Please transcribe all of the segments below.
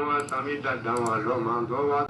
wọn sami dandan wọn lọ́mọ tó wá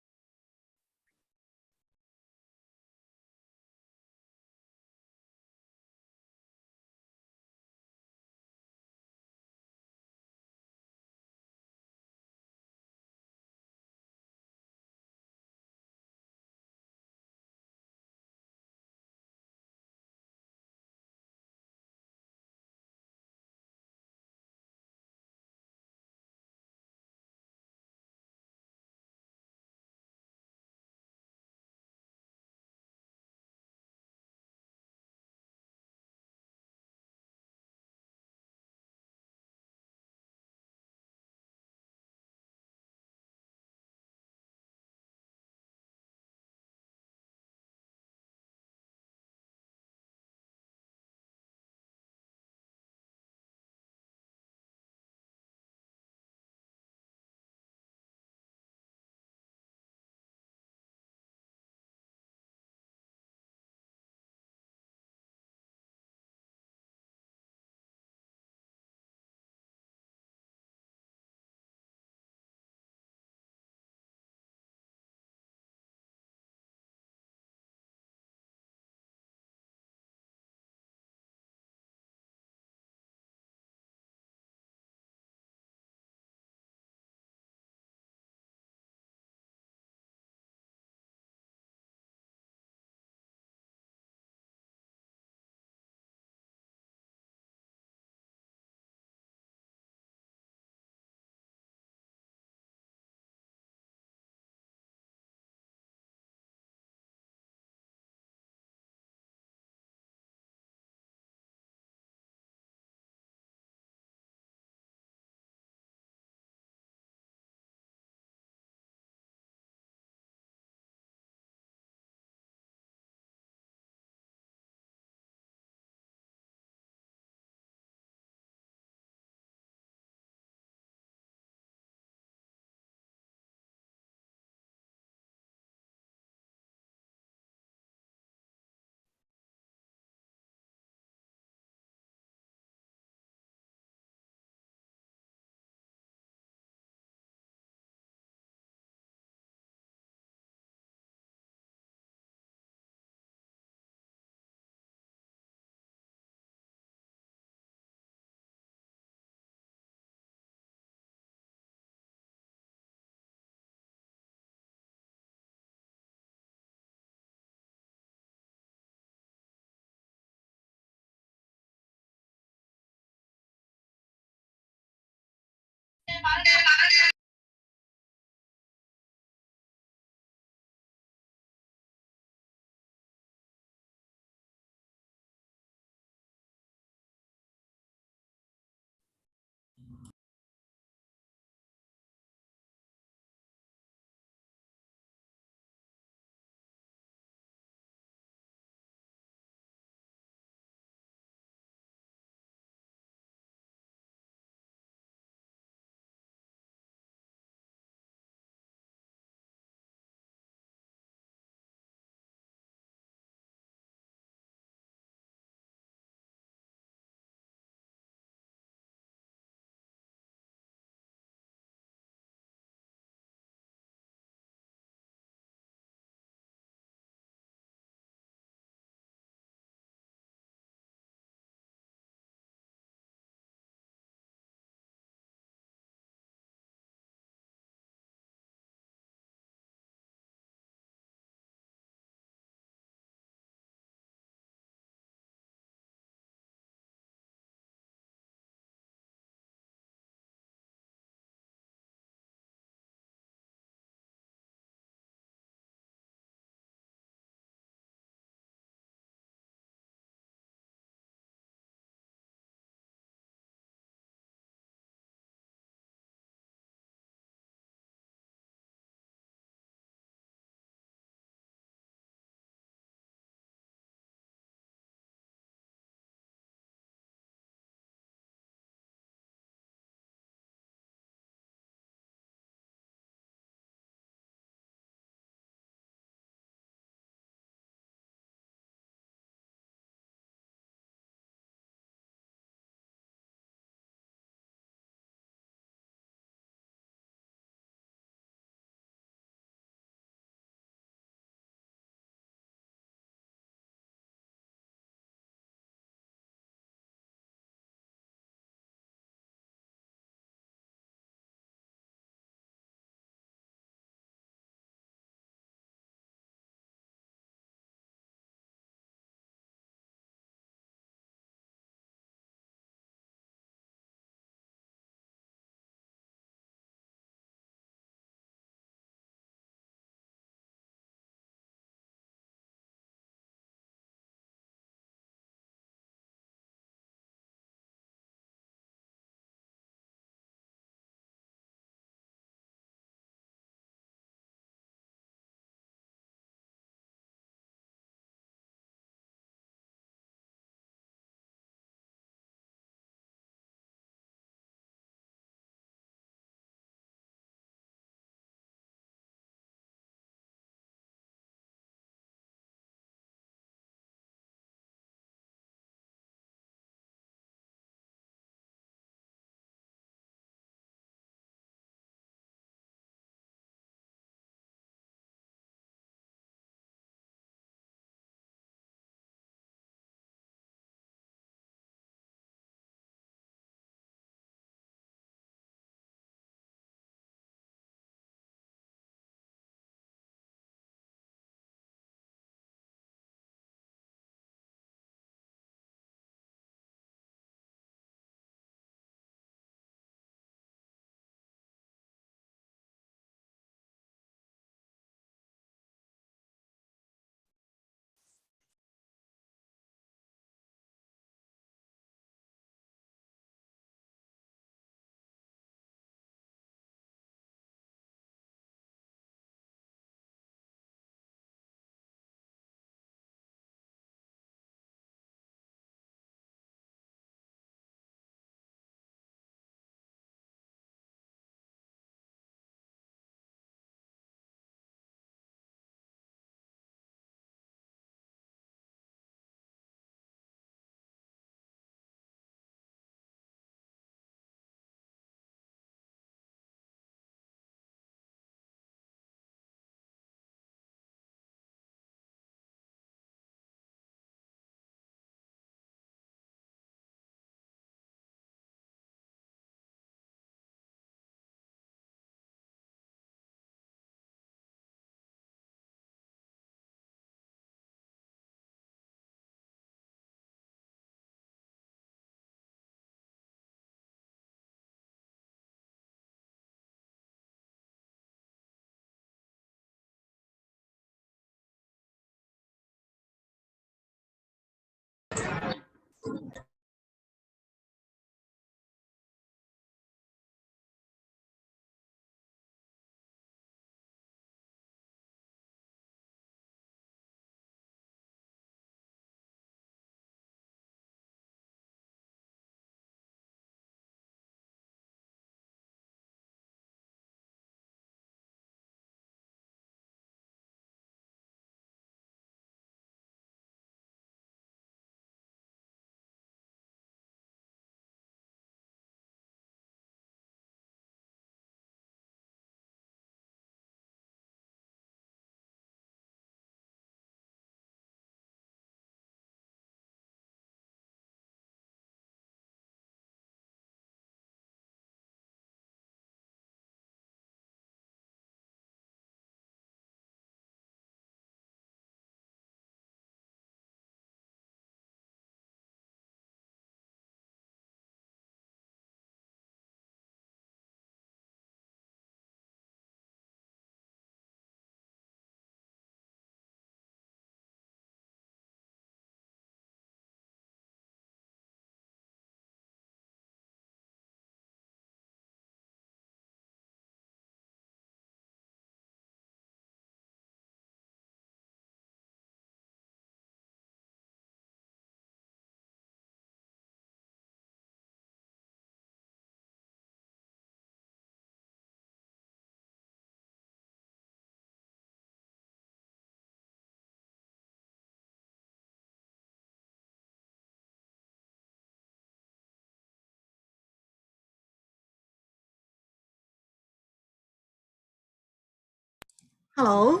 Hello.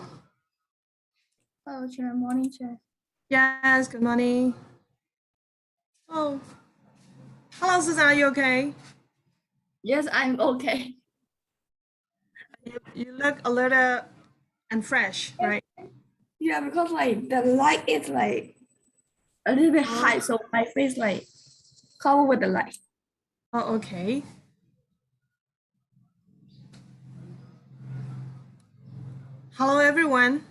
Hello, Chair. Morning, Chair. Yes, good morning. Oh, hello, Susan. Are you okay? Yes, I'm okay. You look a little and fresh, right? Yeah, because like the light is like a little bit high, so my face like covered with the light. Oh, okay. Hello, everyone.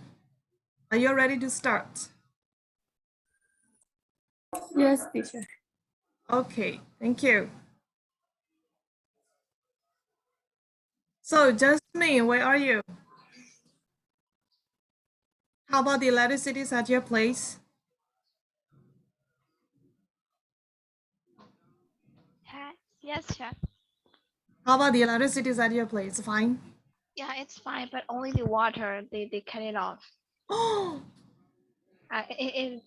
Are you ready to start? Yes, teacher. Okay, thank you. So, Jasmine, where are you? How about the electricity at your place? Yes, chef. How about the electricity at your place? Fine. Yeah, it's fine, but only the water they cut it off. Oh, It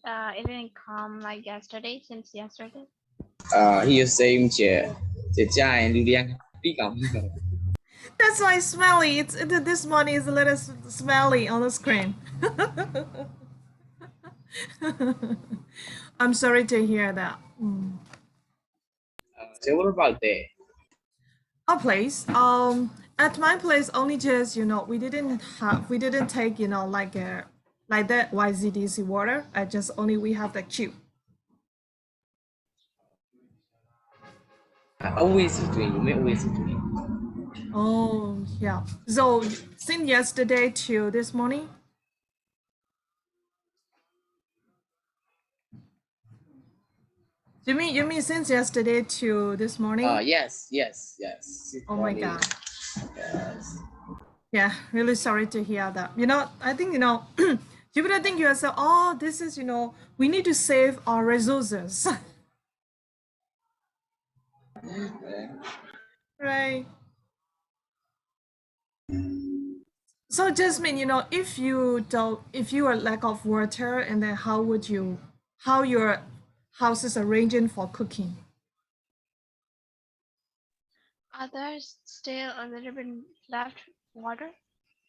didn't come like yesterday since yesterday. Here same chair. Chị trai lưu đen tí cộng. that's why it's smelly. This morning is a little smelly on the screen. I'm sorry to hear that. So what about that? Our place, at my place, only just we didn't take like that YZDC water. I just only we have the tube. Always between, you always between. Oh yeah. So since yesterday till this morning. You mean since yesterday to this morning? Yes. Oh my God. Yes. Yeah, really sorry to hear that. I think you would think yourself, oh, this is we need to save our resources, right? So Jasmine, if you are lack of water, and then how your house is arranging for cooking? There's still a little bit left water.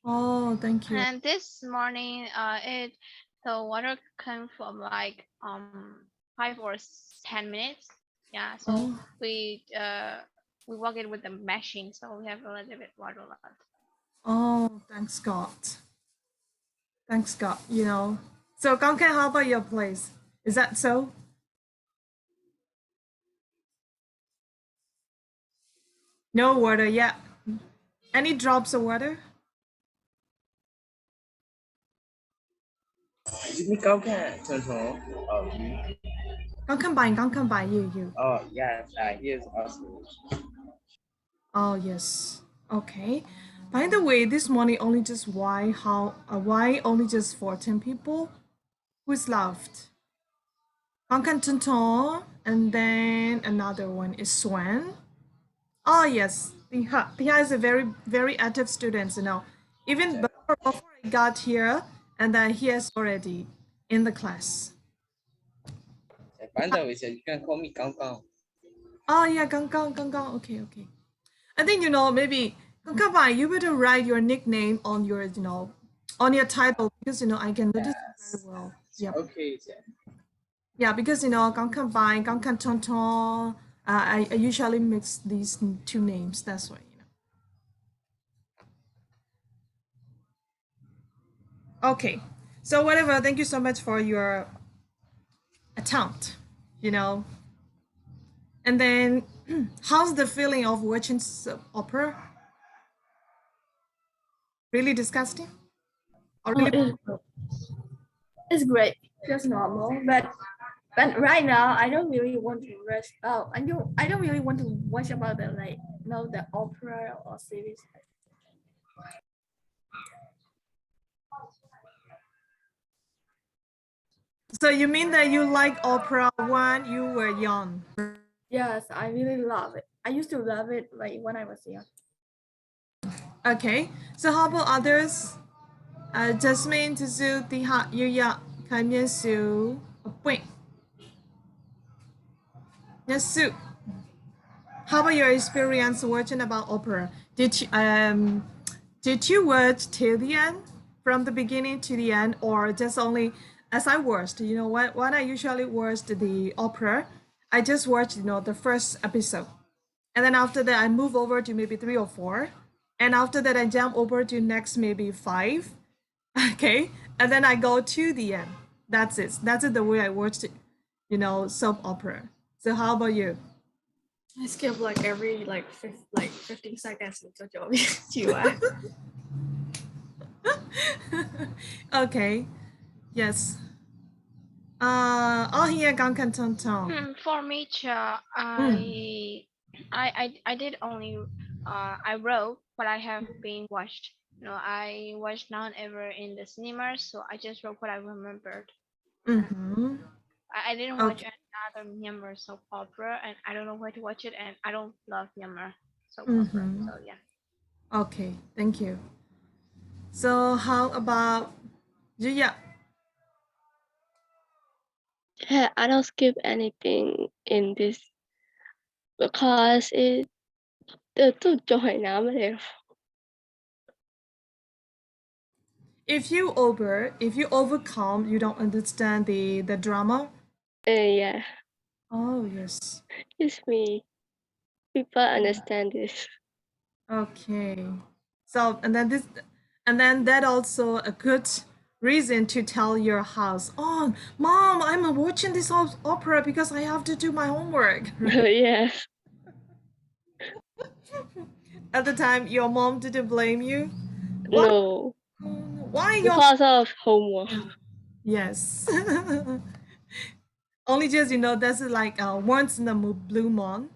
Oh, thank you. And this morning, the water came from like 5 or 10 minutes. Yeah, so Oh, we work it with the machine, so we have a little bit water left. oh, thanks God. Thanks God. So Kankan, how about your place? Is that so? No water yet. Any drops of water? Jimmy cao cả, thường thường. Kankan by you. Oh, yes, here's also. Oh yes. Okay. By the way, this morning only just why only just 14 people? Who's left? Kankan Tunton, and then another one is Swan. Oh yes, Tiha is a very active student. Even before I got here, and then he is already in the class. By the way, you can call me Cao Cao. Oh yeah, Gang. Okay. I think maybe Kangkang, you better write your nickname on your on your title, because I can notice it very well. Yep. Okay. Yeah, because Kangkang Tonton. I usually mix these two names. That's why. Okay. So whatever. Thank you so much for your attempt. You know. And then, how's the feeling of watching opera? Really disgusting? Or Oh, really? it's great, just normal. But right now, I don't really want to rush out. I don't really want to watch about the the opera or series. So you mean that you like opera when you were young? Yes, I really love it. I used to love it like when I was young. Okay. So how about others? Jasmine, Tizu, Tiha, Yuya, Kanyesu, Point. Yasu. How about your experience watching about opera? Did you watch till the end from the beginning to the end, or just only as I watched? You know, when I usually watched the opera, I just watched, you know, the first episode. And then after that, I move over to maybe 3 or 4. And after that, I jump over to next maybe 5. Okay. And then I go to the end. That's it. That's it, the way I watched it, you know, soap opera. So how about you? I skip like every like 15 seconds into Joey. Okay. Yes. Oh, here, Gang Kan Tong Tong. For me, I did only I wrote what I have been watched. You know, I watched none ever in the cinemas, so I just wrote what I remembered. Mm-hmm. I didn't watch Okay. another Myanmar soap opera, and I don't know where to watch it, and I don't love Myanmar soap opera. Mm-hmm. So yeah. Okay. Thank you. So how about Julia? Yeah, I don't skip anything in this because it tôi trôi não mà đều. If you overcome, you don't understand the drama. Yeah, Oh yes. it's me. People understand this. Okay. So and then that also a good reason to tell your house, oh mom, I'm watching this opera because I have to do my homework. Right? Yes. At the time, your mom didn't blame you. What? No, Why your? because of homework. Yes. Only just, you know, that's like once in a blue moon.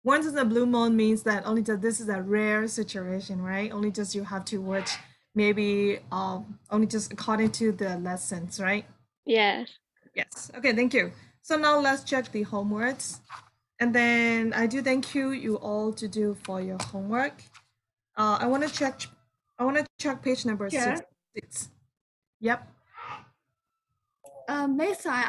Once in a blue moon means that only just this is a rare situation, right? Only just you have to watch maybe only just according to the lessons, right? Yes. Yes. Okay, thank you. So now let's check the homeworks. And then I do thank you all to do for your homework. I want to check page number Yeah. 6. Yep. Next time,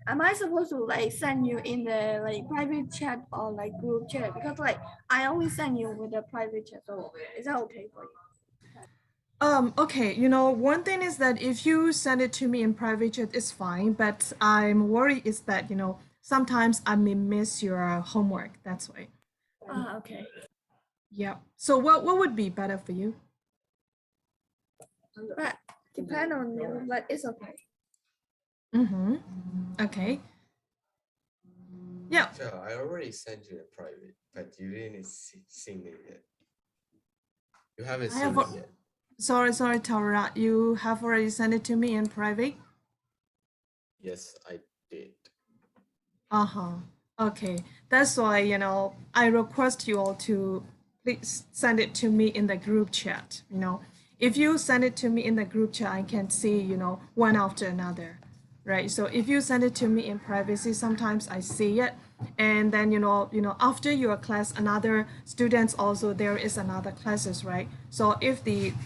am I supposed to like send you in the like private chat or like group chat? Because like I only send you with the private chat, so is that okay for you? Okay, you know, one thing is that if you send it to me in private chat, it's fine, but I'm worried is that, you know, sometimes I may miss your homework. That's why. Okay. Yeah. So what would be better for you? But depend on you, but it's okay. Mm-hmm. Okay. Yeah. Sure, I already sent you a private, but you didn't seen it yet. You haven't I seen have it yet. Sorry, Tara. You have already sent it to me in private? Yes, I did. Uh-huh. Okay. That's why, you know, I request you all to please send it to me in the group chat, you know. If you send it to me in the group chat, I can see, you know, one after another, right? So if you send it to me in privacy, sometimes I see it. And then, after your class, another students also, there is another classes, right? So if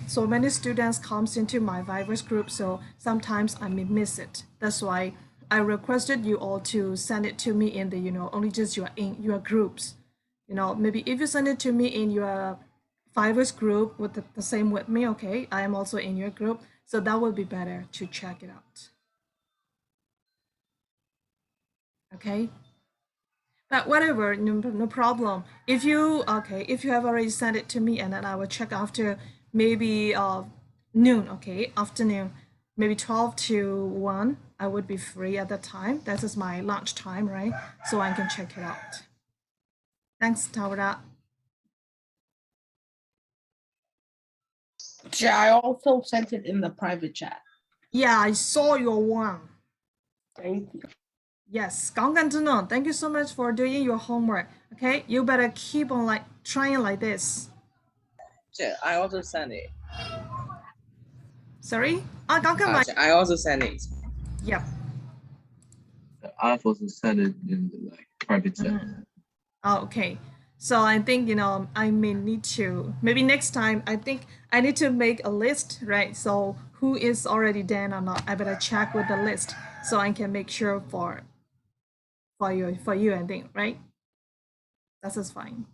so many students comes into my Vivers group, so sometimes I may miss it. That's why I requested you all to send it to me in the, only just in your groups. Maybe if you send it to me in your Fivers group with the same with me, okay, I am also in your group, so that would be better to check it out. Okay. But whatever, no problem. If you have already sent it to me, and then I will check after maybe noon, okay, afternoon, maybe 12 to 1. I would be free at that time. That is my lunch time, right? So I can check it out. Thanks, Taura. Yeah, I also sent it in the private chat. Yeah, I saw your one. Thank you. Yes, 강간준원, thank you so much for doing your homework. Okay, you better keep on like trying like this. Yeah, I also send it. Sorry? 강간만. I also send it. Yep. I've also sent it in the private chat. Oh, okay. So I think, I may need to, maybe next time, I think I need to make a list, right? So who is already done or not, I better check with the list so I can make sure for you, I think, right? That is fine.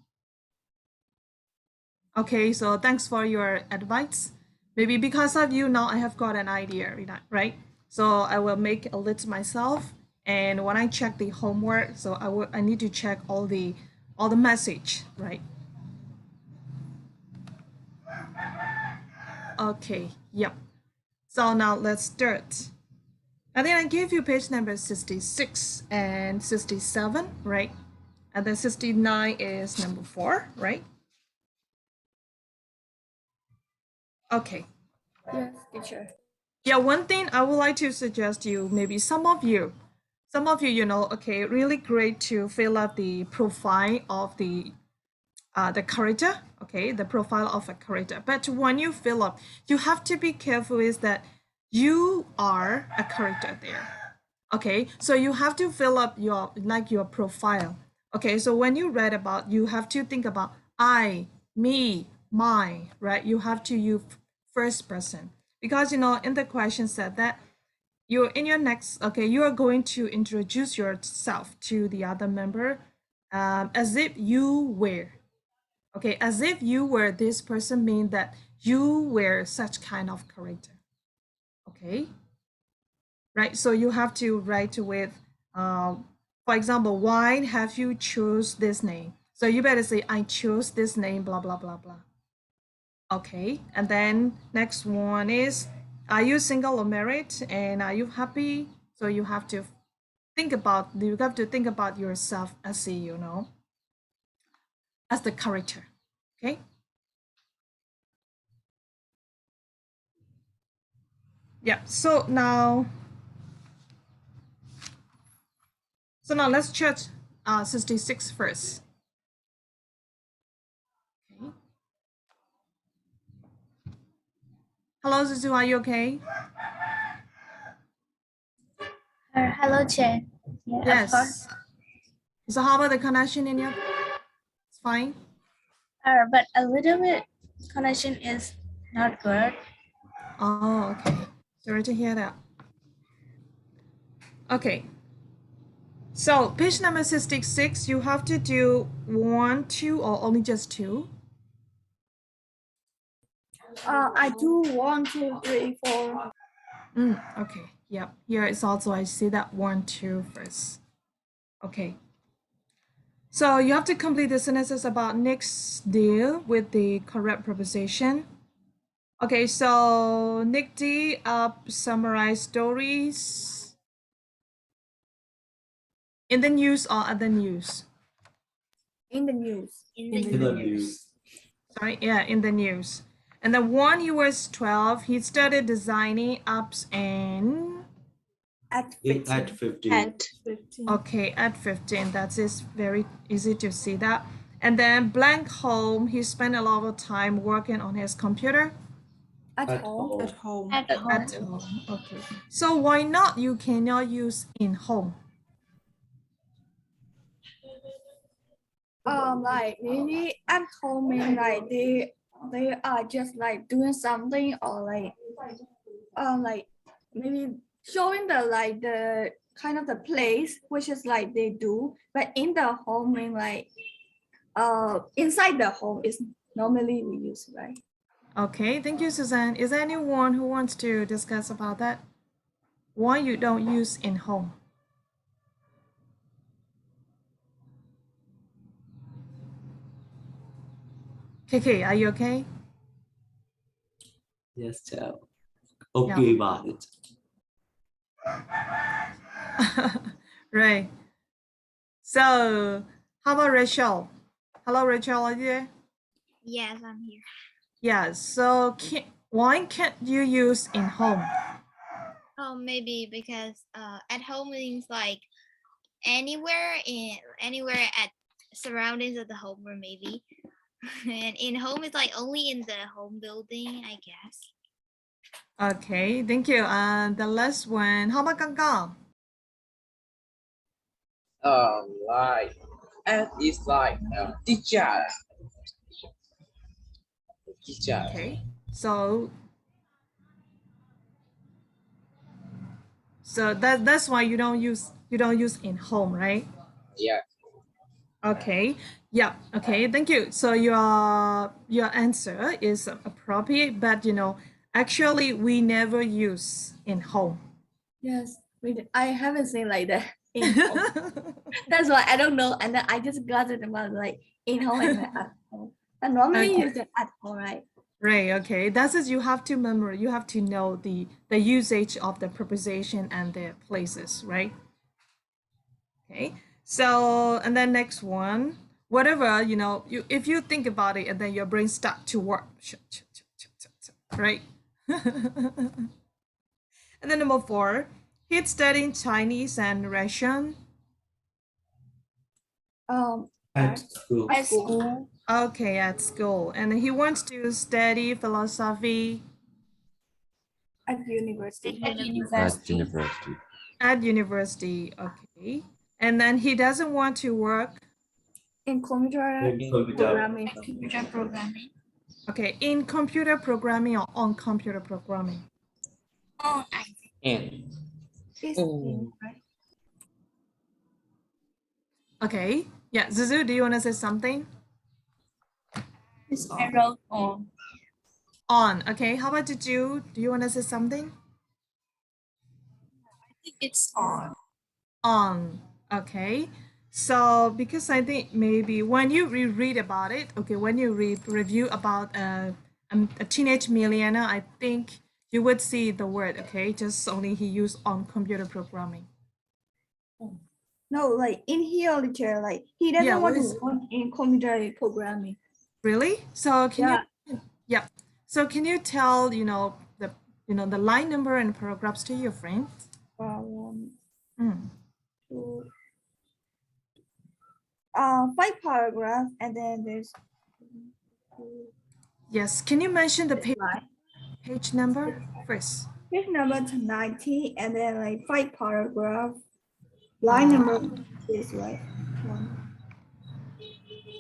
Okay, so thanks for your advice. Maybe because of you now I have got an idea, right? So I will make a list myself, and when I check the homework, so I need to check all the message, right? Okay, yep. So now let's start. And then I gave you page number 66 and 67, right? And then 69 is number 4, right? Okay. Yes, teacher. Yeah, one thing I would like to suggest you, maybe some of you, you know, okay, really great to fill up the profile of the character, okay, the profile of a character. But when you fill up, you have to be careful is that you are a character there. Okay, so you have to fill up your profile. Okay, so when you read about, you have to think about I, me, my, right? You have to use first person, because you know in the question said that you're in your next, okay, you are going to introduce yourself to the other member as if you were, okay, as if you were this person, mean that you were such kind of character, okay, right? So you have to write with, for example, why have you choose this name? So you better say, I chose this name, blah, blah, blah, blah. Okay, and then next one is, are you single or married? And are you happy? So you have to think about yourself as a, you know, as the character, okay? Yeah, so now let's check 66 first. Okay. Hello, Zuzu, are you okay? Hello, Chen. Yeah, Yes. So how about the connection in your? It's fine. But a little bit connection is not good. Oh, okay. Sorry to hear that. Okay. So page number 66, you have to do 1, 2, or only just 2? I do 1, 2, 3, 4. Okay. Yep. Here is also, I see that 1, 2 first. Okay. So you have to complete the sentences about Nick's deal with the correct preposition. Okay, so Nick D summarize stories in the news or other news? In the news. In the news. Sorry, yeah, in the news. And the one he was 12, he started designing apps and At At 15. 15. okay, at 15, that is very easy to see that. And then blank home, he spent a lot of time working on his computer. At At home. home. At home. At home, okay. So why not you cannot use in home? Like maybe at home mean like they are just like doing something, or like maybe showing the kind of the place which is like they do, but in the home mean like inside the home is normally we use, right? Okay, thank you, Suzanne. Is there anyone who wants to discuss about that? Why you don't use in home? KK, are you okay? Yes, tell. Okay about it. Right. So, how about Rachel? Hello, Rachel, are you there? Yes, I'm here. Yeah, so why can't you use in home? Oh, maybe because at home means like anywhere at surroundings of the home, or maybe. And in home is like only in the home building, I guess. Okay, thank you. And the last one, how about Kangkang? Like and it's like teacher. Teacher. Okay, so that's why you don't use in home, right? Yeah. Okay. Yeah. Okay. Thank you. So your answer is appropriate, but you know, Actually, we never use in home. Yes, I haven't seen like that in home. That's why I don't know, and then I just got it about like in home and then at home. But normally Okay. use it at home, right? Right, okay. That's it. You have to remember, you have to know the usage of the preposition and the places, right? Okay. So, and then next one, whatever, you if you think about it and then your brain start to work, right? And then number 4, he's studying Chinese and Russian. At school. At school. Okay, at school. And he wants to study philosophy At university. At At university. at university. Okay. And then he doesn't want to work. In computer Computer. programming. computer programming. Okay, in computer programming or on computer programming. Oh, I And It's Oh. in, right? Okay. Yeah, Zuzu, do you want to say something? It's I wrote on. On. Okay. How about you? Do you want to say something? I think it's on. On. Okay. So because I think maybe when you read about it, okay, when you read review about a teenage millionaire, I think you would see the word. Okay, just only he used on computer programming. No, like in here literature, like he doesn't Yeah, want what to is- work in computer programming. Really? So can Yeah. you? Yeah. So can you tell the line number and paragraphs to your friends? Two, 5 paragraphs, and then there's Yes. Can you mention the line. page number first? Page number 90, and then like 5 paragraph. Line number is like 1.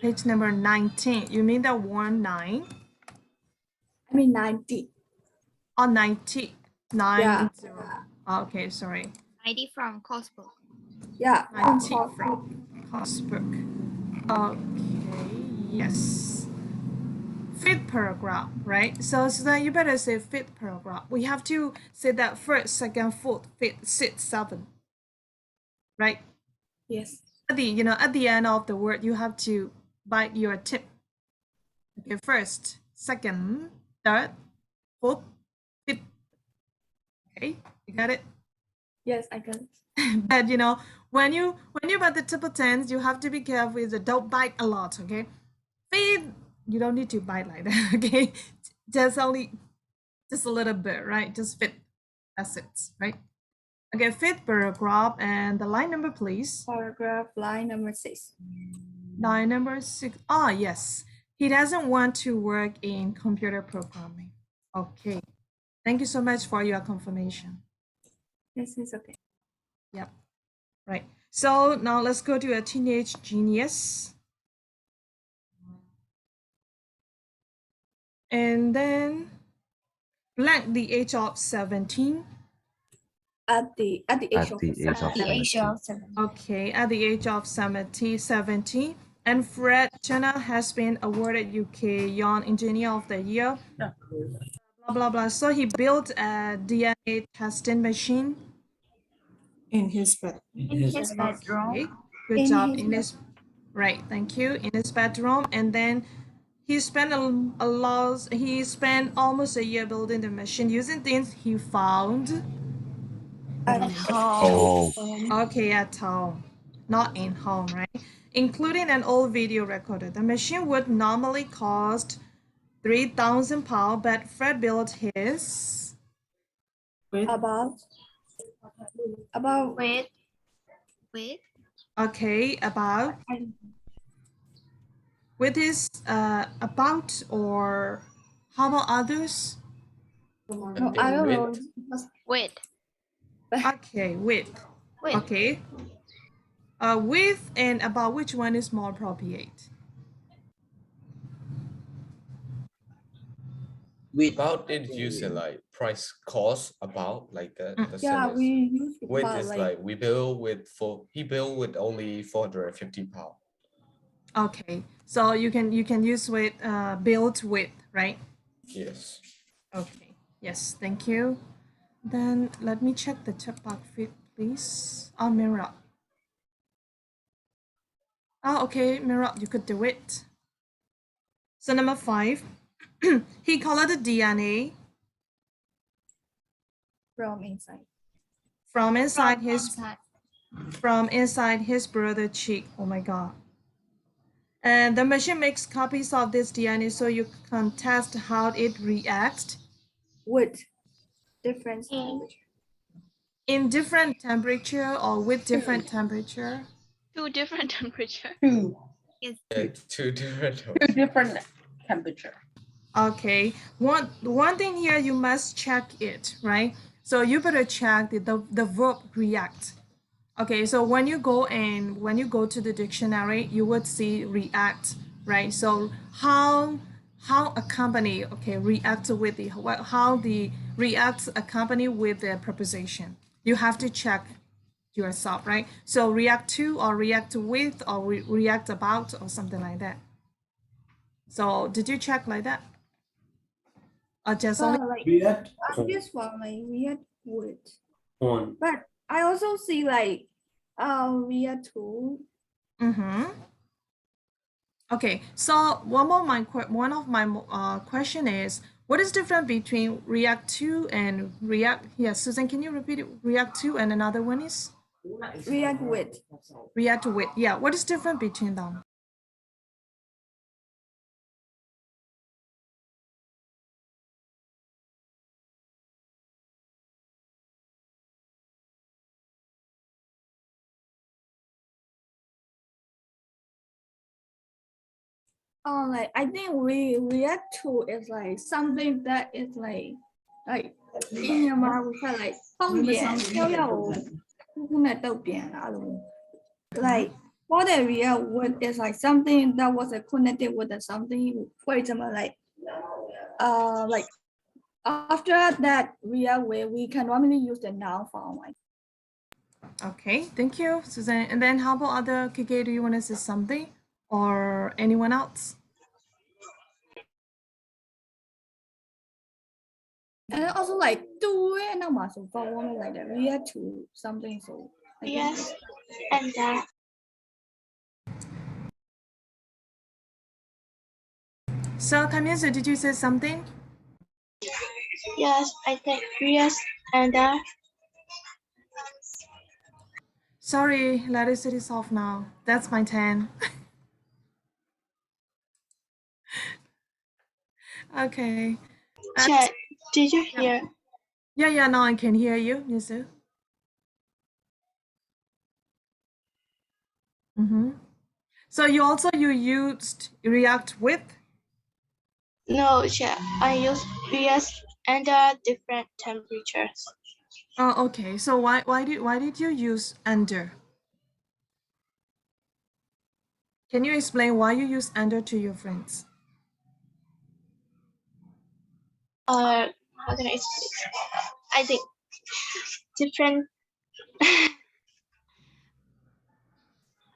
Page number 19. You mean the 19? I mean 90. Oh, 90. 90. Yeah. Okay, sorry. ID from course book. Yeah. 90 from Cosbook. Okay, yes. Fifth paragraph, right? So then you better say fifth paragraph. We have to say that first, second, fourth, fifth, sixth, seventh, right? Yes. At the end of the word, you have to bite your tip. Okay, first, second, third, fourth, fifth. Okay, you got it? Yes, I got it. But when you bite the triple tens, you have to be careful with the don't bite a lot, okay? Fifth, you don't need to bite like that, okay? Just a little bit, right? Just fit. That's it, right? Okay, fifth paragraph and the line number, please. Paragraph line number 6. Line number 6. Ah, yes. He doesn't want to work in computer programming. Okay. Thank you so much for your confirmation. Yes, it's okay. Yep. Right. So now let's go to a teenage genius. And then blank the age of 17. At the age of 7. Okay, at the age of 70. And Fred Jenner has been awarded UK Young Engineer of the Year. Blah, blah, blah. So he built a DNA testing machine. In his bed. bedroom. Okay, good job. Right, thank you. In his bedroom. And then he spent he spent almost a year building the machine using things he found. at home. Okay, at home, not in home, right? Including an old video recorder. The machine would normally cost £3,000, but Fred built his. About With Okay, about. With his about, or how about others? no, I don't know. with Okay, with. Okay. With and about, which one is more appropriate? About it use like price cost about like that. The Yeah, same as we use with about is like like he built with only 450 pounds. Okay, so you can use with built with, right? Yes. Okay, Yes, thank you. Then let me check the chat box feed, please. Oh, Mira. Oh, okay, Mira, you could do it. So number 5, he colored the DNA From inside. from inside From his inside. from inside his brother cheek. Oh my god. And the machine makes copies of this DNA so you can test how it reacts With different Mm. temperature. in different temperature or with different temperature. 2 different temperature. Two Two different. different temperature. Okay, one thing here you must check it, right? So you better check the verb react. Okay, so when you go to the dictionary, you would see react, right? So how a company, okay, react with the how the reacts accompany with the preposition. You have to check yourself, right? So react to or react with or react about or something like that. So did you check like that? Or just only Like React this one, like react with. on. But I also see like react to. mm-hmm. Okay, so one of my question is, what is different between react to and react? Yes, Susan, can you repeat it? React to and another one is React with. react with. Yeah, what is different between them? Like I think we react to is like something that is like in your mind we say like 方言要忽然都变了 like what a react with is like something that was connected with something. For example, like after that react with, we can normally use the noun form. Okay, thank you, Susan. And then how about other KK? Do you want to say something or anyone else? And also like do it and muscle for women like that react to something. So I think Yes, and So Kamisa, did you say something? yes, I think yes, and Sorry, let it sit off now. That's my 10. Okay. Chat. Did you hear? Yeah, now I can hear you, Nisu. Mm-hmm. So you used react with? No, chat. I use yes and different temperatures. Oh, okay. So why did you use under? Can you explain why you use under to your friends? How can I say? I think different.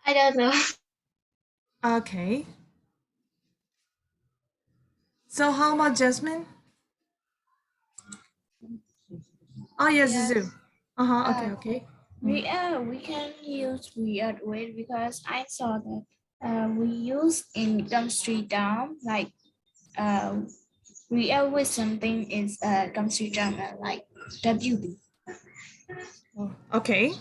I don't know. Okay. So how about Jasmine? Oh yes, Yes. Zizu. Okay, okay. We can use weird way because I saw that we use in chemistry term like real with something is chemistry term like WB. Oh, okay.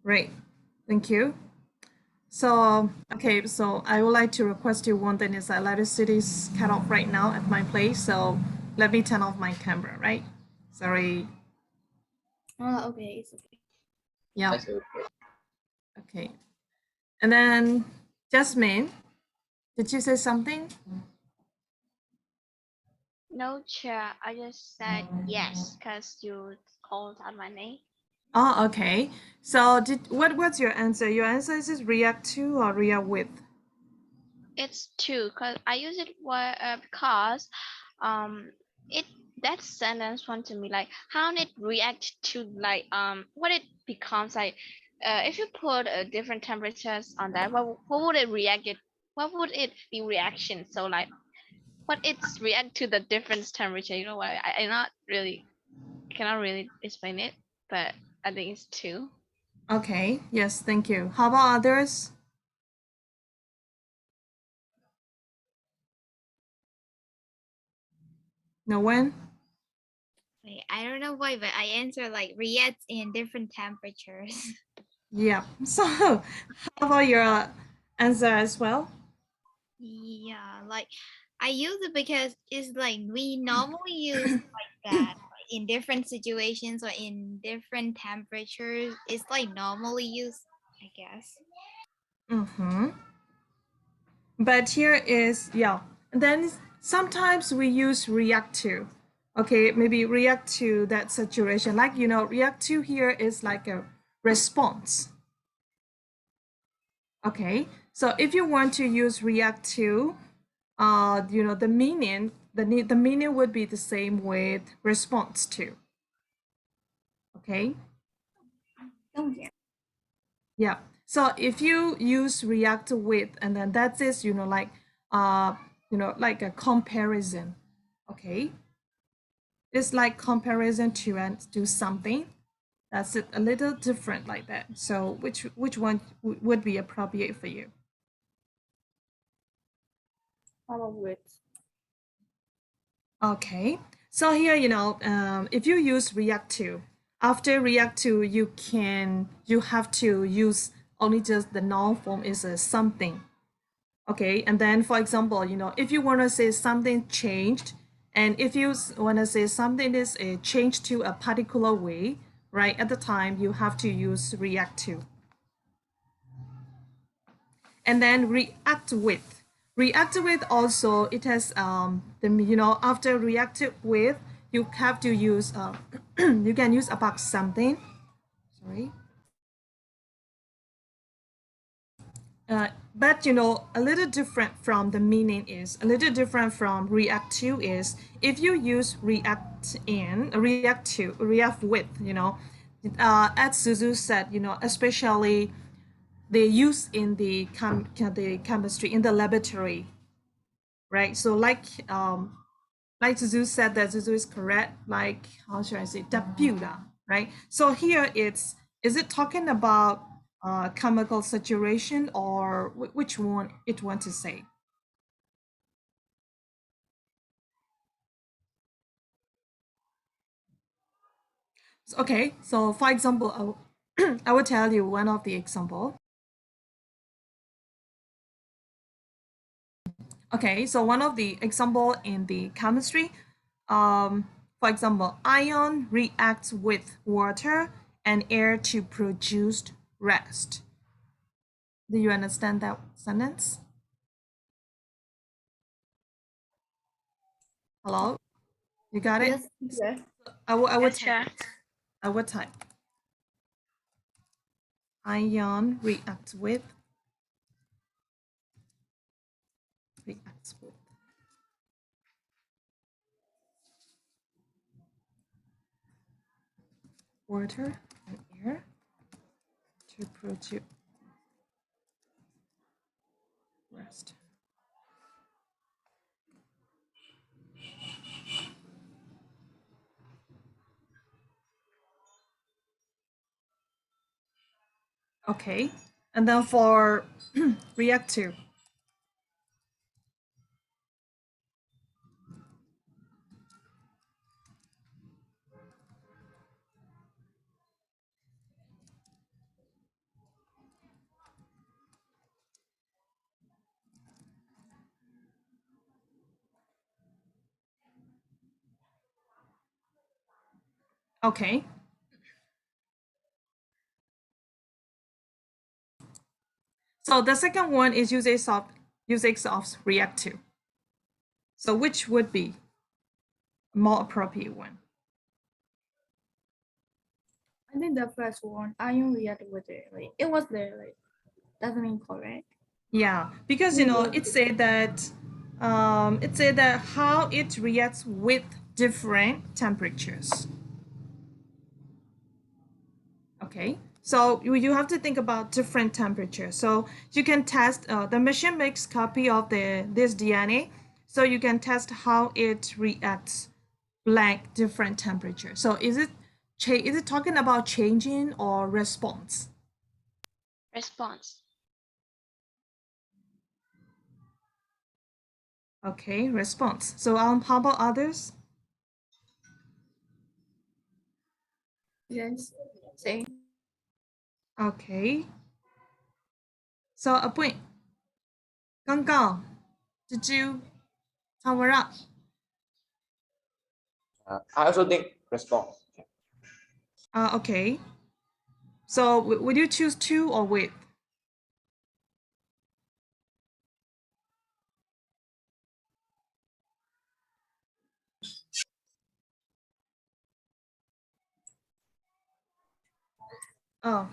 Right. Thank you. So, okay, so I would like to request you one thing is that electricity is cut off right now at my place, so let me turn off my camera, right? Sorry. Okay, it's okay. Yeah. Okay. And then Jasmine, did you say something? No, chair. I just said yes because you called out my name. Oh, okay. So what's your answer? Your answer is react to or react with? It's two because I use it because it that sentence one to me like how it react to like what it becomes like if you put different temperatures on that what would it react it what would it be reaction so like but it's react to the different temperature. You know why? I cannot really explain it, but I think it's 2. Okay, yes, thank you. How about others? No one? Wait, I don't know why, but I answer like reacts in different temperatures. Yeah. So, how about your answer as well? Yeah, like I use it because it's like we normally use like that in different situations or in different temperatures. It's like normally used, I guess. Mm-hmm. But here is, yeah. Then sometimes we use react to. Okay, maybe react to that situation. Like, react to here is like a response. Okay, so if you want to use react to, the meaning, the meaning would be the same with response to. Okay. Yeah. So if you use react with, and then that is, like, like a comparison. Okay. It's like comparison to and do something. That's it, a little different like that. So which one would be appropriate for you? Follow with. Okay. So here, if you use react to, after react to, you have to use only just the noun form is a something. Okay, and then for example, if you want to say something changed, and if you want to say something is changed to a particular way, right, at the time you have to use react to. And then react with. React with also, it has after react with, you have to use you can use about something. Sorry. But a little different from the meaning is a little different from react to is if you use react to react with, as Suzu said, especially they use in the chemistry in the laboratory, right? So like Zuzu said that Zuzu is correct, like how should I say, tapuda, right? So here is it talking about chemical saturation or which one it want to say? Okay, so for example, I will tell you one of the example. Okay, so one of the example in the chemistry, for example, ion reacts with water and air to produce rest. Do you understand that sentence? Hello, you got it? Yes, yes. I would Gotcha. type. I would type. Ion reacts with water and air to produce rest. Okay, and then for react to. Okay. So the second one is usage of react to. So which would be a more appropriate one? I think the first one, ion react with it. Like it was there, like doesn't mean correct. Yeah, because it said that how it reacts with different temperatures. Okay, so you have to think about different temperatures. So you can test. The machine makes copy of this DNA. So you can test how it reacts blank different temperature. So is it talking about changing or response? Response. Okay, response. So how about others? Yes. Same. Okay. So a point. 刚刚 did you power up? I also think response. Okay. So would you choose to or with? Oh,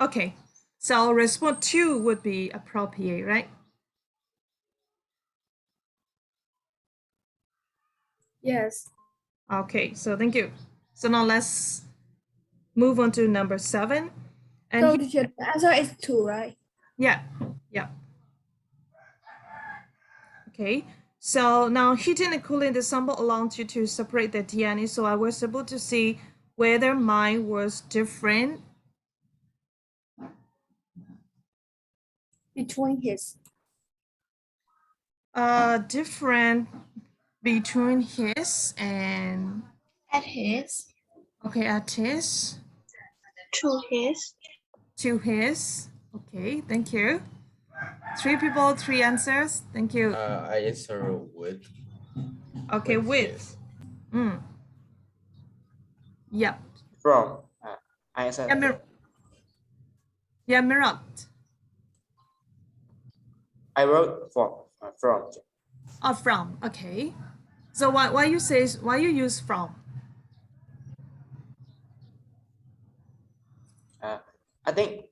okay. So response to would be appropriate, right? Yes. Okay, so thank you. So now let's move on to number 7. And So the answer is 2, right? yeah. Okay, so now heating and cooling the sample allows you to separate the DNA. So I was able to see whether mine was different. Between his. Different between his and At his. okay, at his To his. to his. Okay, thank you. 3 people, 3 answers. Thank you. I answer with. Okay, with. his. Yep. From. I answer. Yeah, Mirat. I wrote from. Oh, from. Okay. So why you use from? I think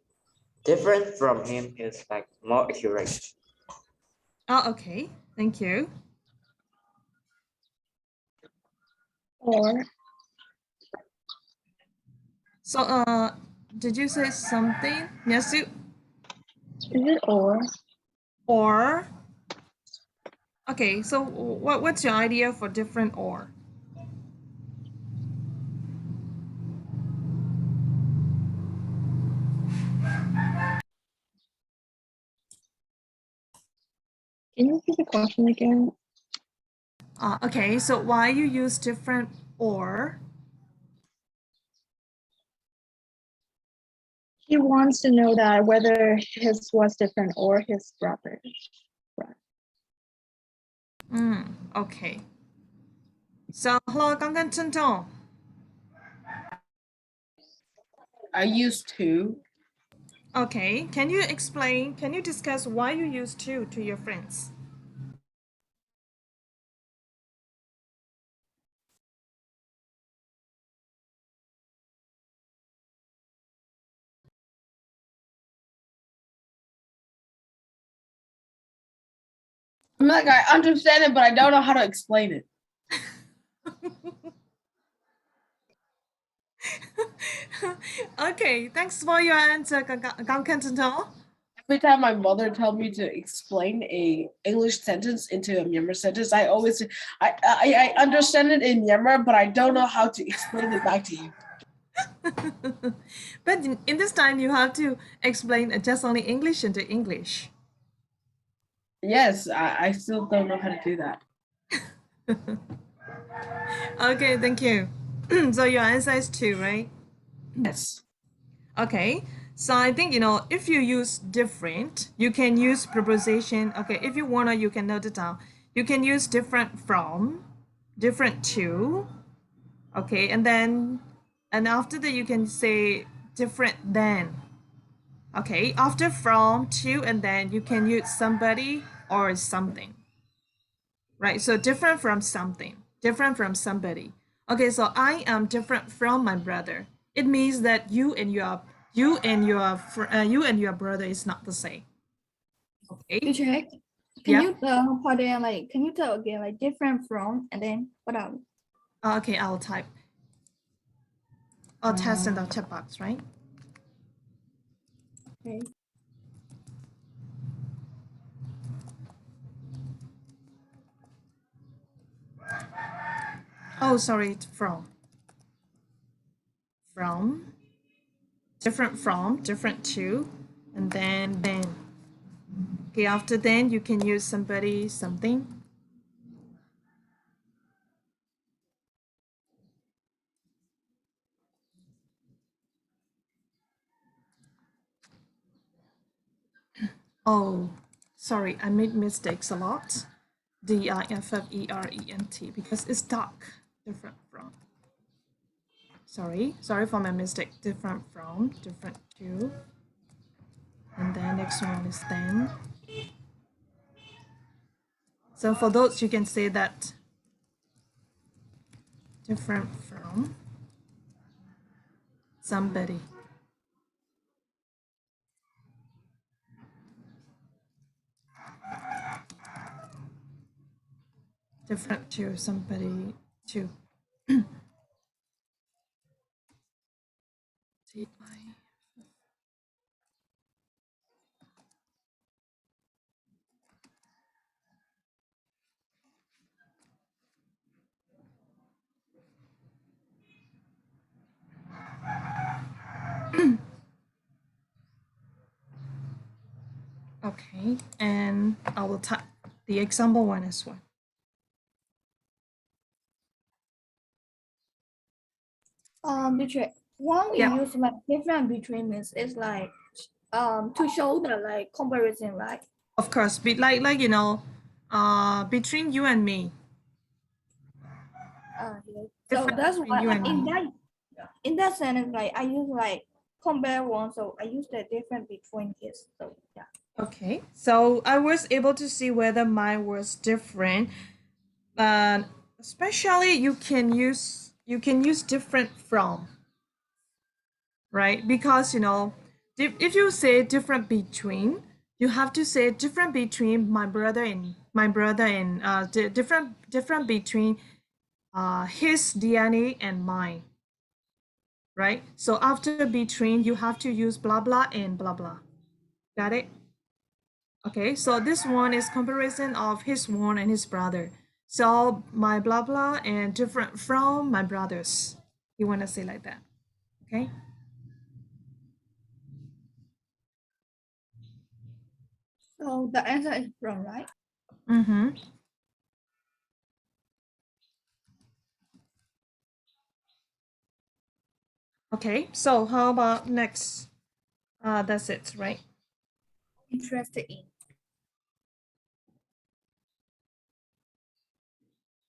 different from him is like more accurate. Oh, okay. Thank you. Or. So did you say something? Yes, you. Is it or? Or. Okay, so what's your idea for different or? Can you repeat the question again? Okay, so why you use different or? He wants to know that whether his was different or his brother. Okay. So hello, 刚刚郑重. I used to. Okay, can you discuss why you use to your friends? I'm like, I understand it, but I don't know how to explain it. Okay, thanks for your answer, 刚刚郑重. Every time my mother tells me to explain a English sentence into a Myanmar sentence, I always say, I understand it in Myanmar, but I don't know how to explain it back to you. But in this time, you have to explain just only English into English. Yes, I still don't know how to do that. Okay, thank you. So your answer is 2, right? Yes. Okay, so I think, if you use different, you can use preposition. Okay, if you wanna, you can note it down. You can use different from, different to. Okay, and after that, you can say different than. Okay, after from, to, and then you can use somebody or something. Right, so different from something, different from somebody. Okay, so I am different from my brother. It means that you and your brother is not the same. Okay. To check. Can you pardon, like, can you tell again, like, different from, and then what else? Okay, I'll type. I'll test in the chat box, right? Okay. Oh, sorry, from. From. Different from, different to, and then than. Okay, after then you can use somebody, something. Oh, sorry, I made mistakes a lot. different because it's dark. Different from. Sorry for my mistake. Different from, different to. And then next one is then. So for those, you can say that different from somebody. Different to somebody to. Okay, and I will type the example one as well. Between one we Yeah. use like different between means it's like to show the like comparison, right? Of course, be like between you and me. Yes. So Different that's between why you and me. in that sentence, like I use like compare one, so I use the difference between this. So yeah. Okay, so I was able to see whether mine was different, but especially you can use different from, right? Because if you say different between, you have to say different between my brother and different between his DNA and mine, right? So after between, you have to use blah blah and blah blah. Got it? Okay, so this one is comparison of his one and his brother. So my blah blah and different from my brothers. You want to say like that, okay? So the answer is from, right? Mm-hmm. Okay, so how about next? That's it, right? Interested in.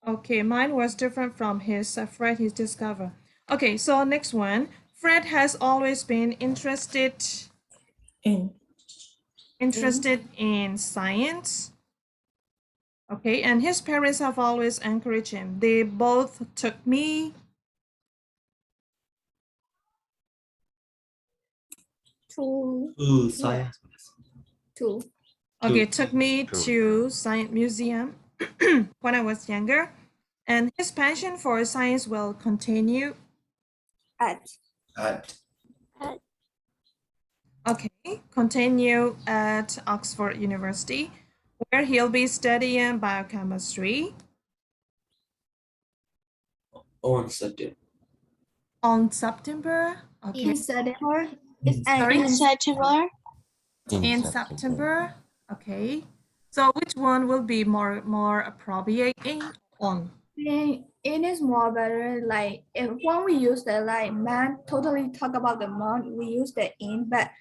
Okay, mine was different from his. Fred, he's discovered. Okay, so next one. Fred has always been interested In. in science. Okay, and his parents have always encouraged him. They both took me To science. to Okay, Two. took me Two. to science museum when I was younger, and his passion for science will continue. at Okay, continue at Oxford University, where he'll be studying biochemistry On September. on September. Okay, in September. Sorry? In September, in September. Okay, so which one will be more appropriate on? It is more better like if when we use the like man totally talk about the month we use the in, but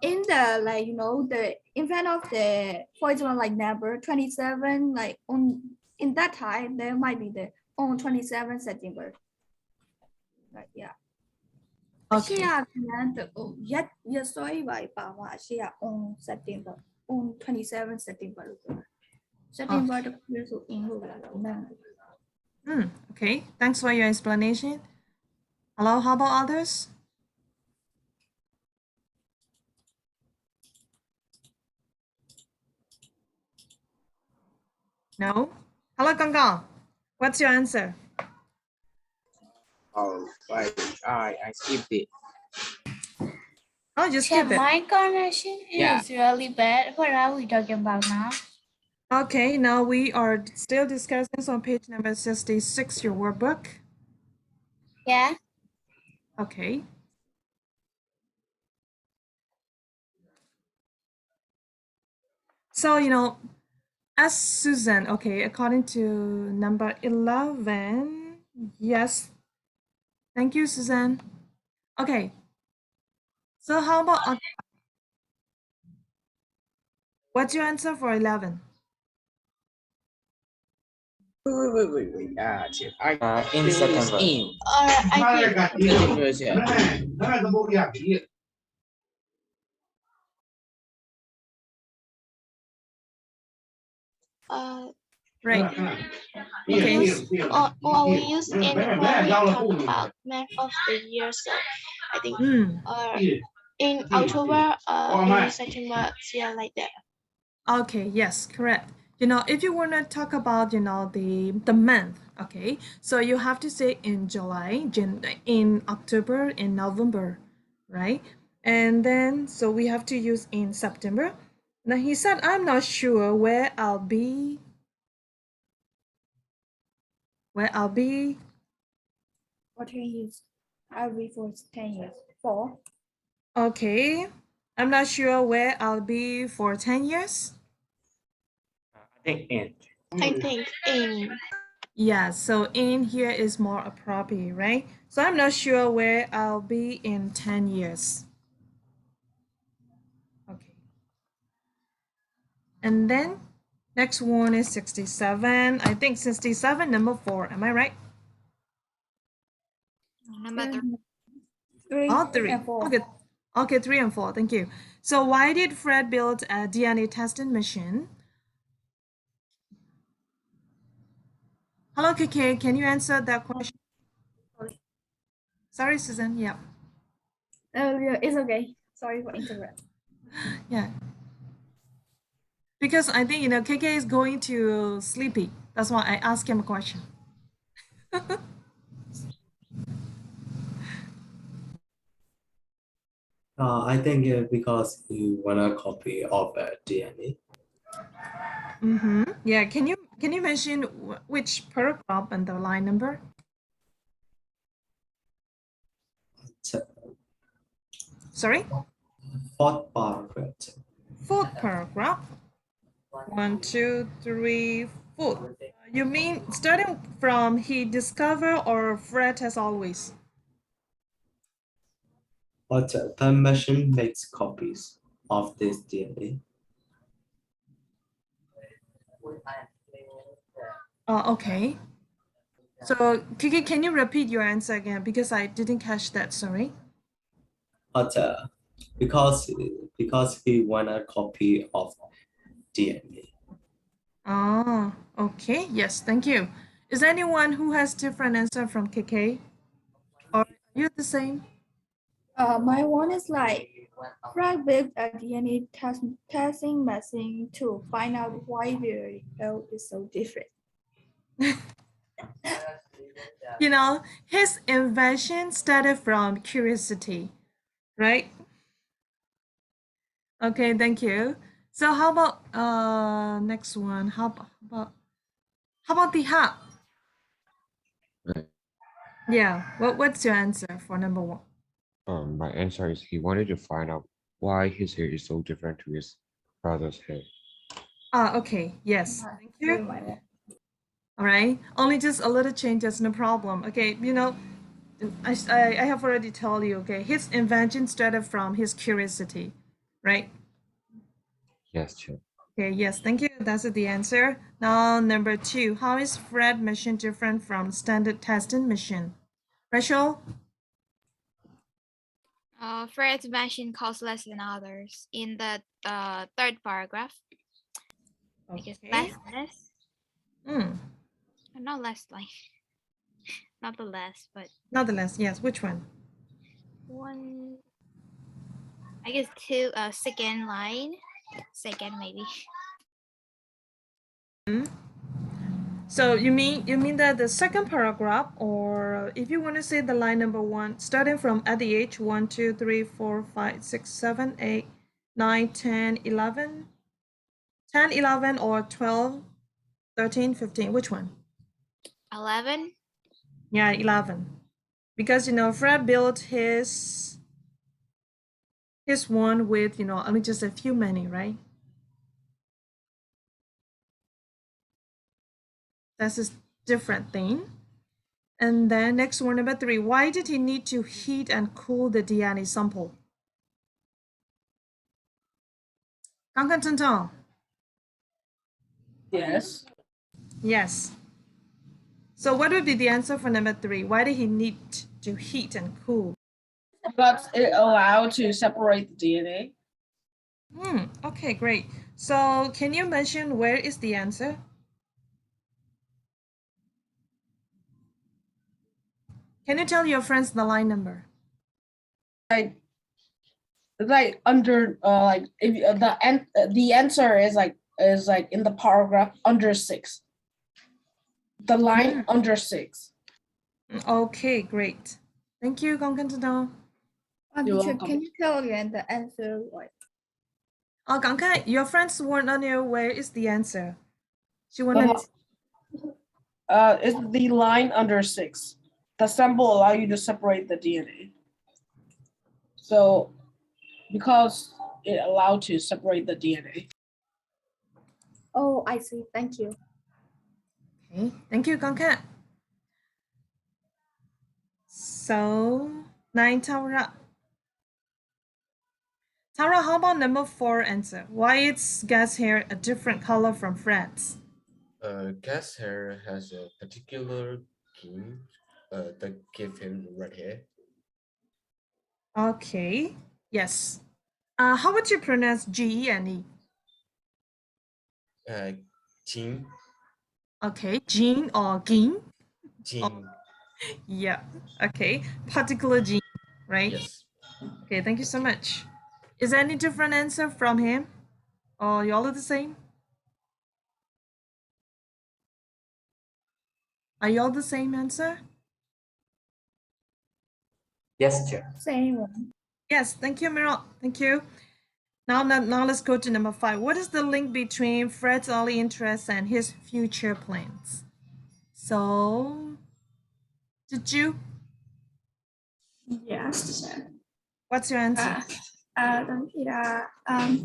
in the like the in front of the for example like number 27 like on in that time there might be the on 27 September. Right, yeah. Okay. Yes, yes, sorry, by on September on 27 September. September the years of English. Okay, thanks for your explanation. Hello, how about others? No? Hello, Gong Gong. What's your answer? Oh, right. I skipped it. Oh, you skip it. my connection Yeah. is really bad. What are we talking about now? Okay, now we are still discussing on page number 66, your workbook. Yeah. Okay. So, as Susan, okay, according to number 11, yes. Thank you, Susan. Okay. So how about, what's your answer for 11? Wait. In In September. In. I think September, yeah. Right. we Okay. use we use in when we talk about month of the year. So I think in October, in September, yeah, like that. Okay, yes, correct. If you want to talk about, the month, okay, so you have to say in July, in October, in November, right? And then, so we have to use in September. Now he said, I'm not sure where I'll be. Where I'll be. For 10 years. I'll be for 10 years. 4. Okay, I'm not sure where I'll be for 10 years. I think in. I think in. Yeah, so in here is more appropriate, right? So I'm not sure where I'll be in 10 years. Okay. And then next one is 67. I think 67, number 4. Am I right? Number 3. 3 Oh, 3. and 4. Okay. Okay, 3 and 4. Thank you. So why did Fred build a DNA testing machine? Hello, KK. Can you answer that question? Sorry, Susan. Yeah. Yeah, it's okay. Sorry for interrupt. Yeah. Because I think, KK is going to sleepy. That's why I asked him a question. I think because you want a copy of DNA. Mm-hmm. Yeah. Can you mention which paragraph and the line number? Sorry? Fourth paragraph. 4th paragraph. 1, 2, 3, 4. You mean starting from he discovered or Fred as always? But the machine makes copies of this DNA. Okay. So, Kiki, can you repeat your answer again? Because I didn't catch that, sorry. But because he want a copy of DNA. Oh, okay. Yes, thank you. Is there anyone who has different answer from KK? Or are you the same? My one is like Frank built a DNA testing machine to find out why the health is so different. His invention started from curiosity, right? Okay, thank you. So how about next one? How about the hat? Right. Yeah. What's your answer for number 1? My answer is he wanted to find out why his hair is so different to his brother's hair. Okay. Yes. Thank you. All right. Only just a little changes, no problem. Okay. I have already told you. Okay. His invention started from his curiosity, right? Yes, Chip. Okay. Yes. Thank you. That's the answer. Now number 2. How is Fred machine different from standard testing machine? Rachel. Fred's machine costs less than others. In the 3rd paragraph, I guess less. Not less, like not the less, but Not the less. Yes. Which one? one. I guess 2. Second line. Second maybe. So you mean that the second paragraph, or if you want to say the line number 1, starting from at the age 1, 2, 3, 4, 5, 6, 7, 8, 9, 10, 11. 10, 11, or 12, 13, 15? Which one? 11. Yeah, 11. Because, Fred built his one with, only just a few many, right? That's a different thing. And then next one, number 3. Why did he need to heat and cool the DNA sample? Yes. Yes. So what would be the answer for number 3? Why did he need to heat and cool? But it allowed to separate the DNA. Okay, great. So can you mention where is the answer? Can you tell your friends the line number? Like under like if the answer is like in the paragraph under 6. The line under 6. Okay, great. Thank you, Gongkan. Teacher, can you tell again the answer? Like, Gongkan, your friends weren't unsure where is the answer. She wanted. It's the line under 6. The sample allow you to separate the DNA. So, because it allowed to separate the DNA. oh, I see. Thank you. Okay, thank you, Gongkan. So 9, Tara. Tara, how about number 4 answer? Why is Gas hair a different color from Fred's? Gas hair has a particular gene that give him red hair. Okay, yes. How would you pronounce Gene? Gene. Okay, gene or gene? Gene. Yeah, okay. Particular gene, right? Yes. Okay, thank you so much. Is there any different answer from him? Or you all are the same? Are you all the same answer? Yes, Chair. Same one. Yes, thank you, Meryl. Thank you. Now let's go to number 5. What is the link between Fred's early interests and his future plans? So, did you? Yes. What's your answer?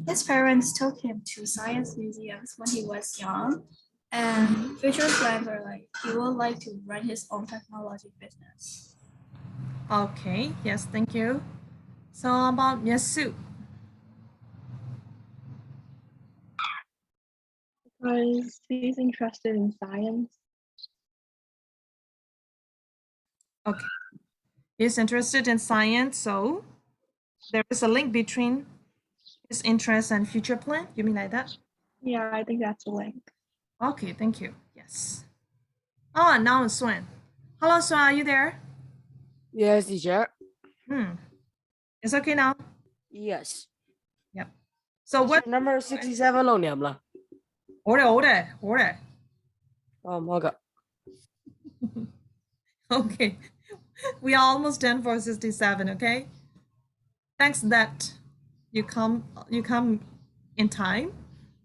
His parents took him to science museums when he was young, and future plans are like he would like to run his own technology business. Okay, yes, thank you. So how about Yasu? Because he's interested in science. Okay. He's interested in science, so there is a link between his interest and future plan. You mean like that? Yeah, I think that's a link. Okay, thank you. Yes. Oh, now it's Swan. Hello, Swan, are you there? Yes, teacher. It's okay now? Yes. Yep. So what number 67 lo niệm là? Order. Okay. Okay. We are almost done for 67, okay? Thanks that you come in time.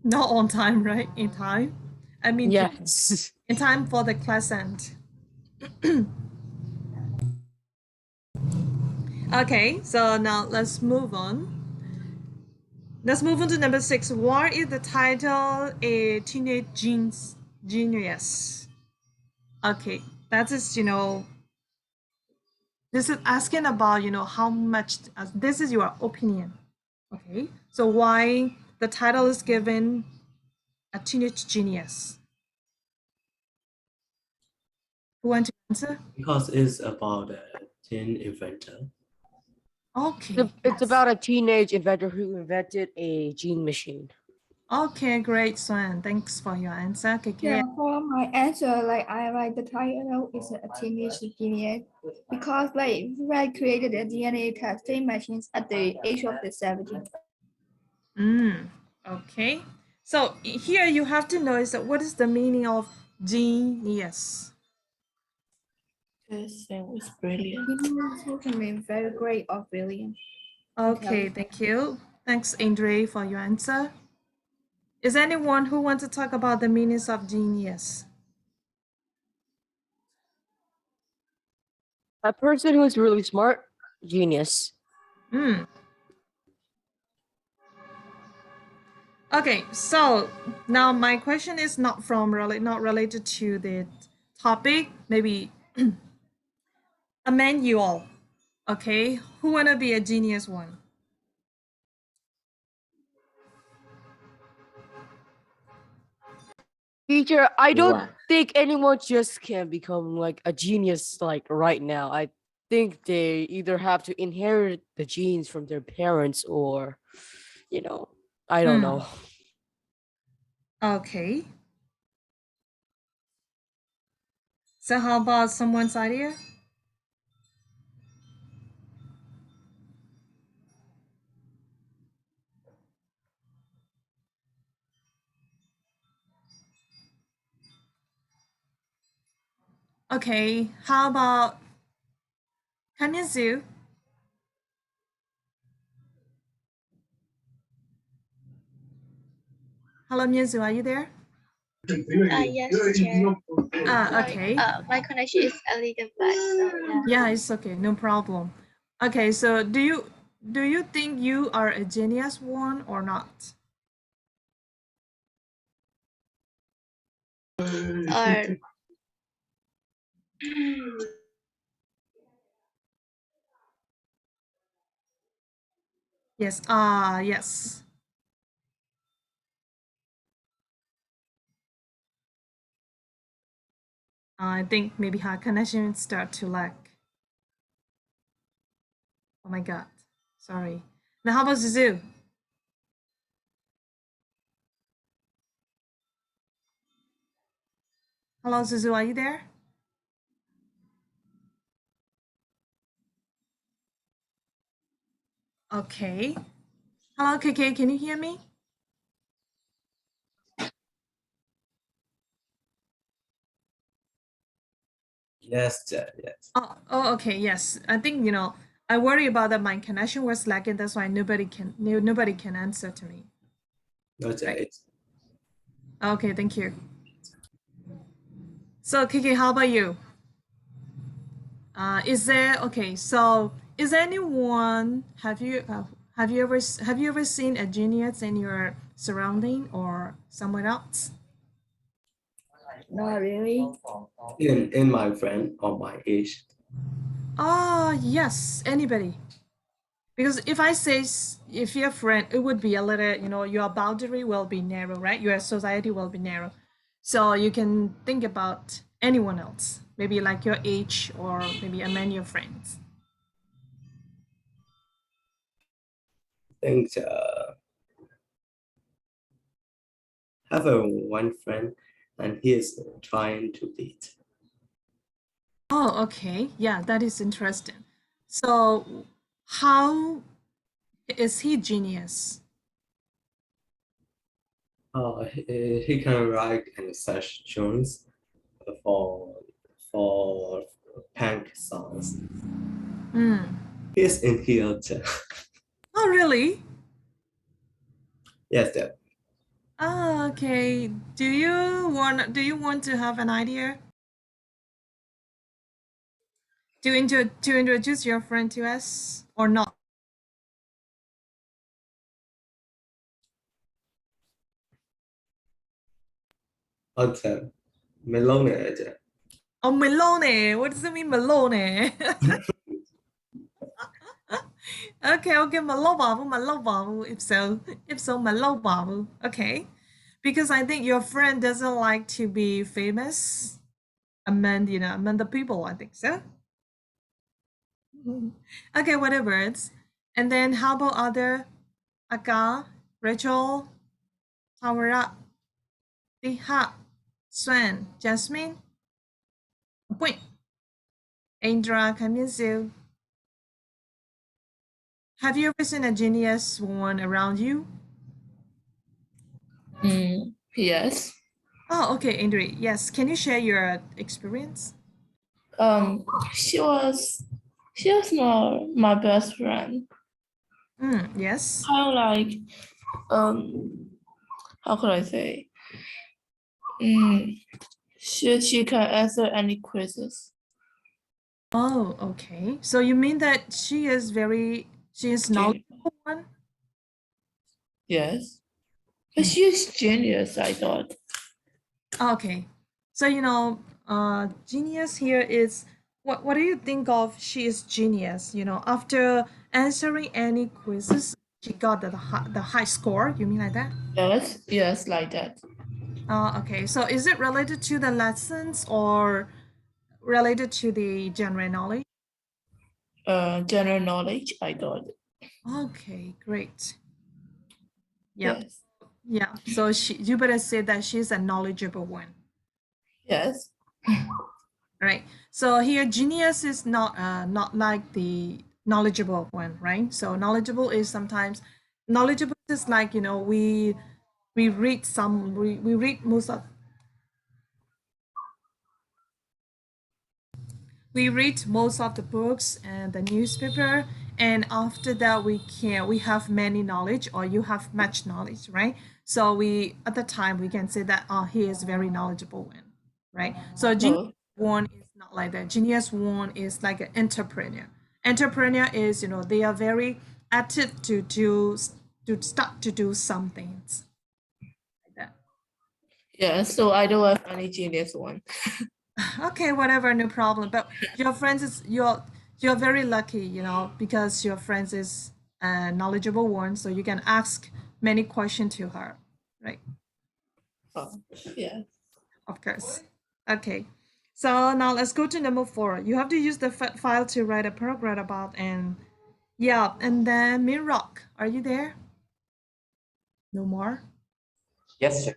Not on time, right? In time. I mean, yes. In time for the class end. Okay, so now let's move on. Let's move on to number 6. Why is the title a teenage genius? Okay, that is, this is asking about, how much, this is your opinion. Okay, so why the title is given a teenage genius? Who wants to answer? Because it's about a teen inventor. Okay. It's about a teenage inventor who invented a gene machine. Okay, great, Swan. Thanks for your answer. Okay, Yeah, for my answer, like I like the title is a teenage genius because like Fred created the DNA testing machines at the age of the 17. Okay. So here you have to know is that what is the meaning of genius? It was brilliant. Genius can mean very great or brilliant. Okay, thank you. Thanks, Andre, for your answer. Is anyone who wants to talk about the meanings of genius? A person who is really smart, genius. Okay, so now my question is not not related to the topic. Maybe a manual. Okay, who wanna be a genius one? Teacher, I don't Wow. think anyone just can become like a genius like right now. I think they either have to inherit the genes from their parents or, I don't know. Okay. So how about someone's idea? Okay, how about Kanyazu? Hello, Mizu, are you there? Yes, teacher. Sorry, Okay. my connection is a little bad, so yeah. Yeah, it's okay, no problem. Okay, so do you think you are a genius one or not? Uh, Yes. Yes. I think maybe her connection start to lag. Oh my god. Sorry. Now how about Zuzu? Hello, Zuzu, are you there? Okay. Hello, KK, can you hear me? Yes, Jack, yes. Oh, okay, yes. I think I worry about that my connection was lagging. That's why nobody can answer to me. No, Jack. Okay, thank you. So, Kiki, how about you? Is there okay? So, is anyone have you ever seen a genius in your surrounding or somewhere else? Not really. In my friend or my age. Oh yes, anybody. Because if I say if you're a friend, it would be a little, your boundary will be narrow, right? Your society will be narrow. So you can think about anyone else, maybe like your age or maybe among your friends. I think have a one friend and he is trying to date. Oh, okay. Yeah, that is interesting. So how is he genius? He can write and such tunes for for punk songs. He's in here. Oh, really? Yes, that. Oh, okay. Do you want to have an idea to introduce your friend to us or not? Okay. Melone aja. Oh, Melone. What does it mean, Melone? Okay, Malobabu, Malobabu. If so, Malobabu. Okay, because I think your friend doesn't like to be famous among the people. I think so. Okay, whatever it's. And then how about other Aka, Rachel, Tamara, Tiha, Swan, Jasmine, Point, Indra, Kamizu. Have you ever seen a genius one around you? Yes. Oh, okay, Indra. Yes, can you share your experience? Um, she was my best friend. Yes. Kind of like um how could I say? She can answer any quizzes. Oh, okay. So you mean that she is knowledgeable one? Yes. But she's genius, I thought. Okay. So genius here is what do you think of she is genius? After answering any quizzes, she got the high score. You mean like that? Yes, like that. Okay. So is it related to the lessons or related to the general knowledge? General knowledge, I thought. Okay, great. Yeah. Yes. Yeah. So you better say that she's a knowledgeable one. Yes. Right. So here, genius is not like the knowledgeable one, right? So knowledgeable is sometimes knowledgeable is like we read we read most of the books and the newspaper, and after that we have many knowledge or you have much knowledge, right? So we at the time we can say that he is very knowledgeable one, right? So genius one is not like that. Genius one is like an entrepreneur. Entrepreneur is they are very active to start to do some things like that. Yeah, so I don't have any genius one. Okay, whatever, no problem. But your friends is you're very lucky, because your friends is a knowledgeable one, so you can ask many questions to her, right? Oh, yeah. Of course. Okay. So now let's go to number 4. You have to use the file to write a paragraph about, and yeah, and then Mirok, are you there? No more? Yes, sir.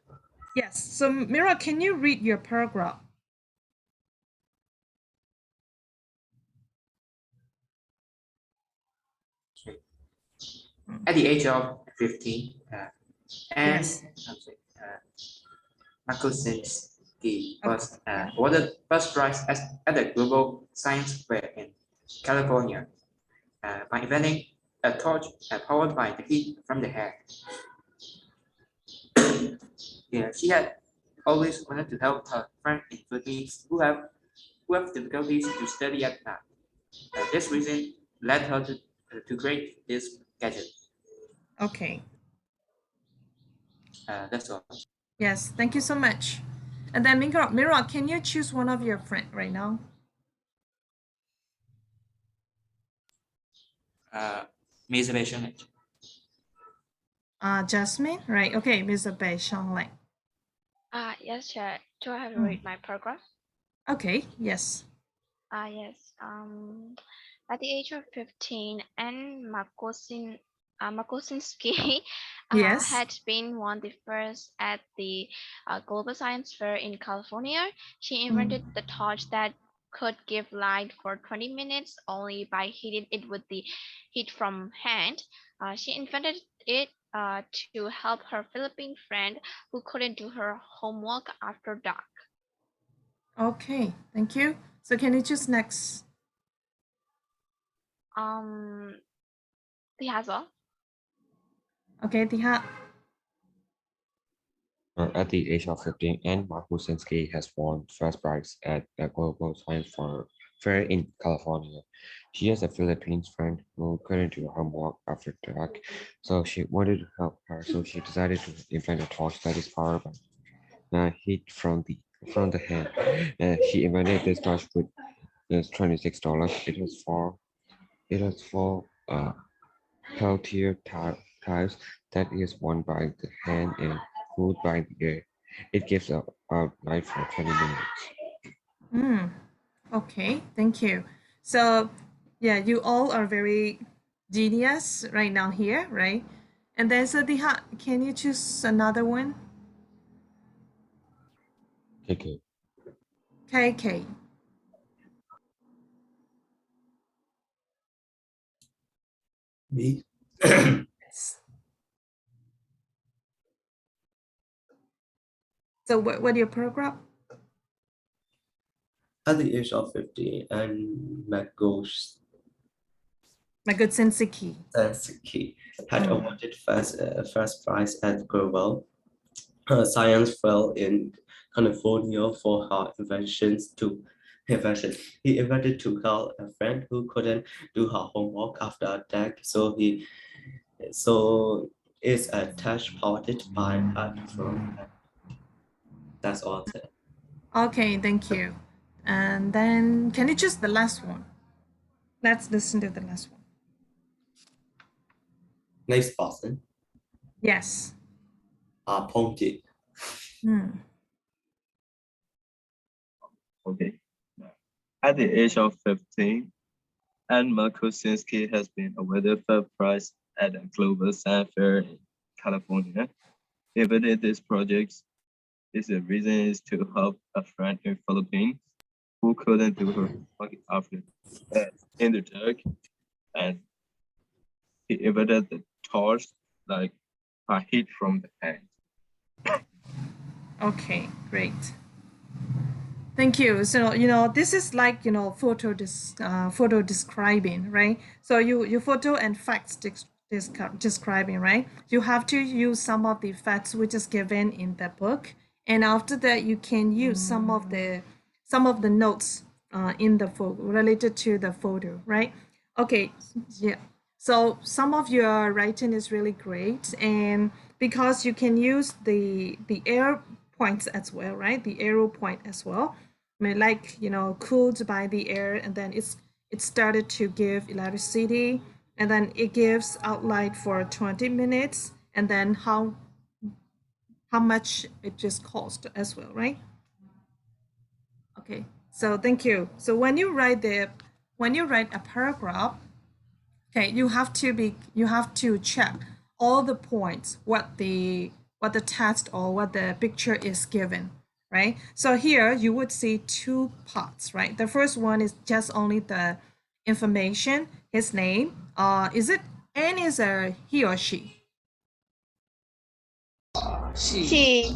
Yes. So Mirok, can you read your paragraph? At the age of 15, and Yes. Makusinski was awarded first prize at the Global Science Fair in California by inventing a torch powered by the heat from the hair. Yeah, she had always wanted to help her friends in Philippines who have difficulties to study at night. This reason led her to create this gadget. Okay. That's all. Yes, thank you so much. And then Mirok, can you choose one of your friend right now? Miss Evasion. Jasmine, right? Okay, Miss Bei Shanglai. Yes, sir. Do I have to read my paragraph? Okay, yes. Yes. At the age of 15, Anne Makosinski Yes. had been one of the first at the Global Science Fair in California. She invented the torch that could give light for 20 minutes only by heating it with the heat from hand. She invented it to help her Philippine friend who couldn't do her homework after dark. Okay, thank you. So can you choose next? Tihazo. Okay, Tiha. At the age of 15, Anne Markusinski has won first prize at the Global Science Fair in California. She has a Philippines friend who couldn't do homework after dark, so she wanted to help her. So she decided to invent a torch that is powered by heat from the hand. She invented this torch with $26. It has four peltier types that is worn by the hand and cooled by the air. It gives out light for 20 minutes. Okay, thank you. So yeah, you all are very genius right now here, right? And then so Tiha, can you choose another one? Okay. KK. Me? Yes. So what your program? At the age of 50, and Magotsensiki Sensiki had awarded first prize at Global science fell in California for her invention. He invented to help a friend who couldn't do her homework after attack. So it's attached powered by art from. That's all. Okay, thank you. And then can you choose the last one? Let's listen to the last one. Next person. Yes. Pointed. Okay. At the age of 15, Anne Markusinski has been awarded first prize at a global science fair in California. Even in this project, the reason is to help a friend in Philippines who couldn't do her work after in the dark, and he invented the torch like a heat from the hand. Okay, great. Thank you. So this is like photo describing, right? So you photo and facts describing, right? You have to use some of the facts which is given in the book, and after that you can use some of the notes in the photo related to the photo, right? Okay, yeah. So some of your writing is really great, and because you can use the arrow points as well, right? The arrow point as well. I mean, like cooled by the air, and then it started to give electricity, and then it gives outline for 20 minutes, and then how much it just cost as well, right? Okay, so thank you. So when you write a paragraph, okay, you have to check all the points what the text or what the picture is given, right? So here you would see two parts, right? The first one is just only the information, his name. Is it N is a he or she? She.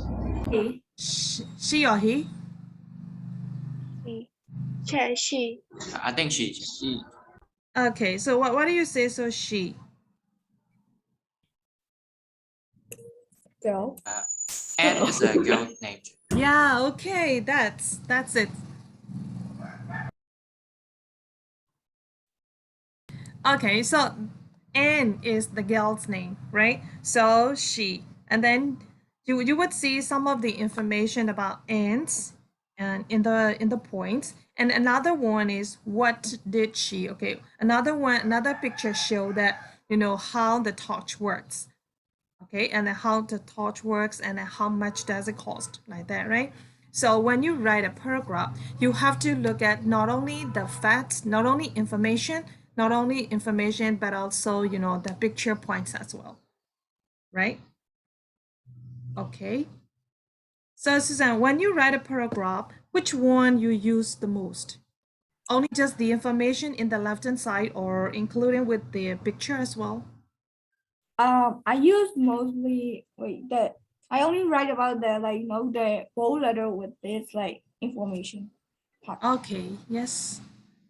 She or he? She. I think she. Okay, so what do you say? So she. Girl. Anne is a girl name. Yeah, okay, that's it. Okay, so Anne is the girl's name, right? So she, and then you would see some of the information about Anne's and in the points. And another one is what did she? Okay, another picture show that how the torch works. Okay, and how the torch works and how much does it cost, like that, right? So when you write a paragraph, you have to look at not only the facts, not only information, but also the picture points as well, right? Okay. So Suzanne, when you write a paragraph, which one you use the most? Only just the information in the left hand side, or including with the picture as well? I use mostly I only write about the the bold letter with this information part. Okay, yes.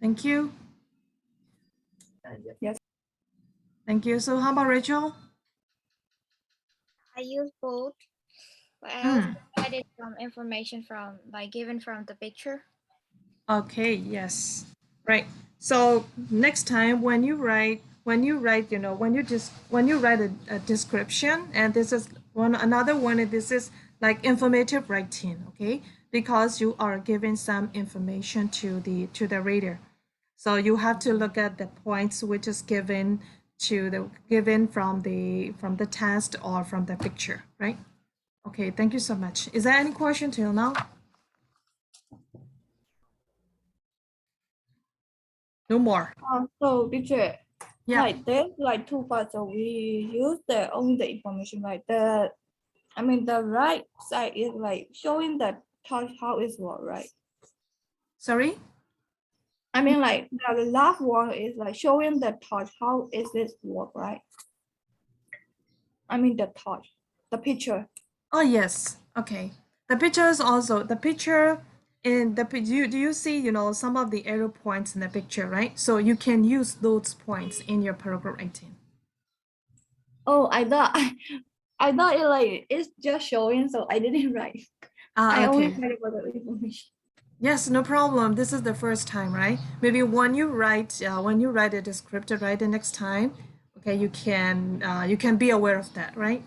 Thank you. Yes. Thank you. So how about Rachel? I use both, but I also added some information given from the picture. Okay, yes. Right. So next time when you write, when you write a description, and this is another one, and this is like informative writing, okay? Because you are giving some information to the reader. So you have to look at the points which is given from the text or from the picture, right? Okay, thank you so much. Is there any question till now? No more. So teacher, Yeah. there's two parts. So we use only the information, the right side is showing the touch how it work, right? Sorry? I mean the last one is showing the touch how is this work, right? I mean the touch, the picture. Oh yes. Okay. The picture is also the picture in the do you see some of the arrow points in the picture, right? So you can use those points in your paragraph writing. Oh, I thought I thought it's just showing, so I didn't write. I only Okay. write about the information. Yes, no problem. This is the first time, right? Maybe when you write a descriptor, right, the next time, okay, you can be aware of that, right?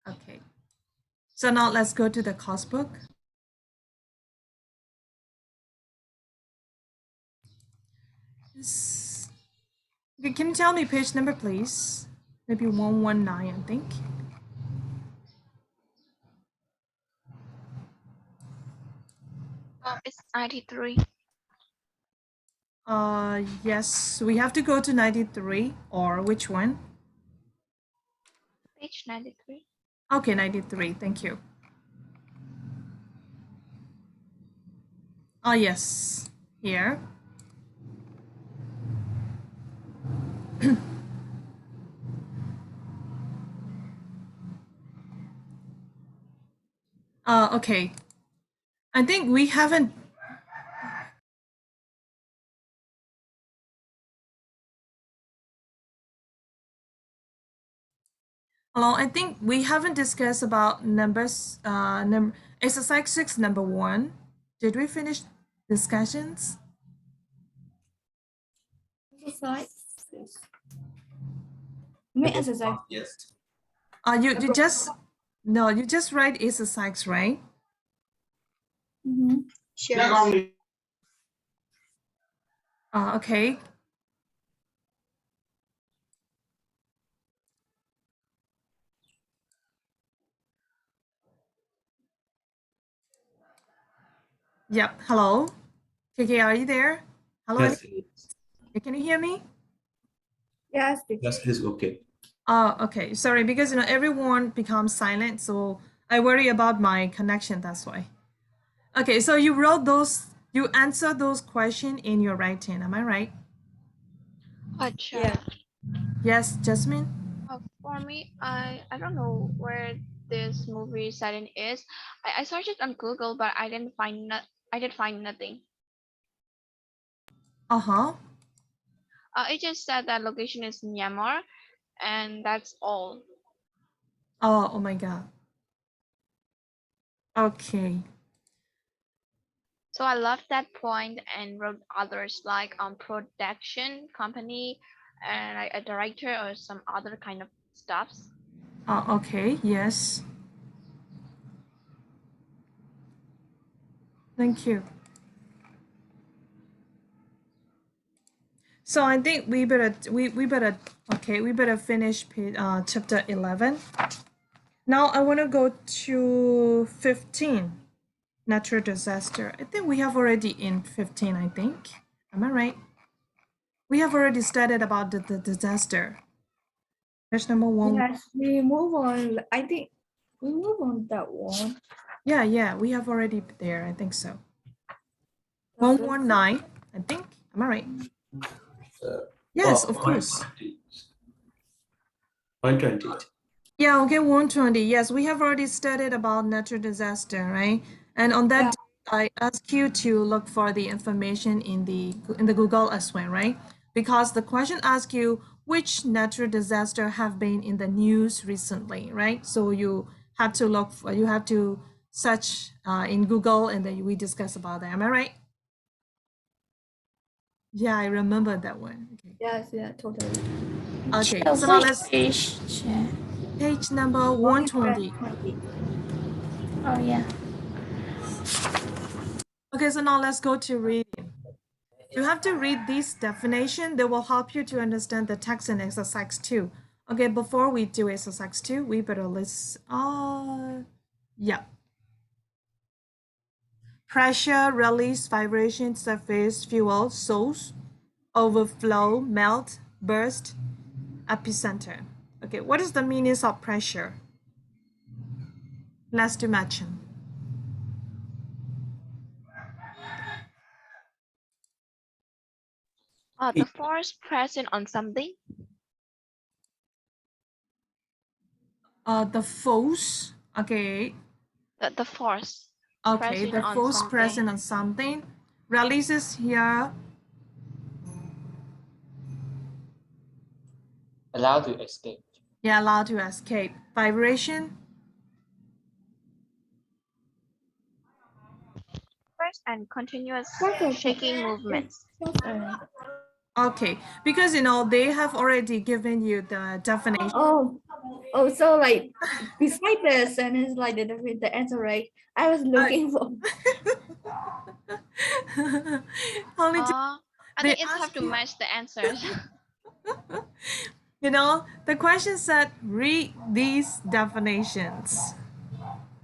Okay. So now let's go to the course book. Okay, can you tell me page number, please? Maybe 119, I think. It's 93. Yes, we have to go to 93, or which one? Page 93. Okay, 93, thank you. Oh, yes, here. Okay. I think we haven't. Hello, I think we haven't discussed about numbers. Exercise 6, number 1. Did we finish discussions? Exercise. Make exercise. Yes. You just write exercise, right? Yes. Okay. Yep. Hello. KK, are you there? Hello. Yes. Can you hear me? Yes. Yes, it's okay. Okay. Sorry, because everyone becomes silent, so I worry about my connection. That's why. Okay, so you answered those questions in your writing. Am I right? Yeah. Yes, Jasmine. For me, I don't know where this movie setting is. I searched it on Google, but I didn't find nothing. Uh-huh. It just said that location is Myanmar, and that's all. Oh my God. Okay. So I left that point and wrote others like production company and like a director or some other kind of stuffs. Okay, yes. Thank you. So I think we better finish chapter 11. Now I want to go to 15, natural disaster. I think we have already in 15, I think. Am I right? We have already studied about the disaster. Page number 1. Yes, we move on. I think we move on that one. Yeah, we have already there. I think so. 119, I think. Am I right? Yes, of course. 120. Yeah, okay, 120. Yes, we have already studied about natural disaster, right? And on that day, I ask you to look for the information in the Google as well, right? Because the question asks you which natural disaster have been in the news recently, right? So you have to search in Google, and then we discuss about that. Am I right? Yeah, I remember that one. Okay. Yes, yeah, totally. Okay, so now let's page number 120. Oh yeah. Okay, so now let's go to reading. You have to read this definition. They will help you to understand the text in exercise 2. Okay, before we do exercise 2, we better list. Yeah. Pressure, release, vibration, surface, fuel, source, overflow, melt, burst, epicenter. Okay, what is the meaning of pressure? Let's do matching. The force present on something. The force. Okay. The force. Okay, the force present on something releases here. Allowed to escape. Yeah, allowed to escape. Vibration. First and continuous Perfect. shaking movements. Okay, because they have already given you the definition. Oh, so like beside the sentence, like the answer, right? I was looking for. Only I they think it's hard ask to you. match the answers. The question said read these definitions.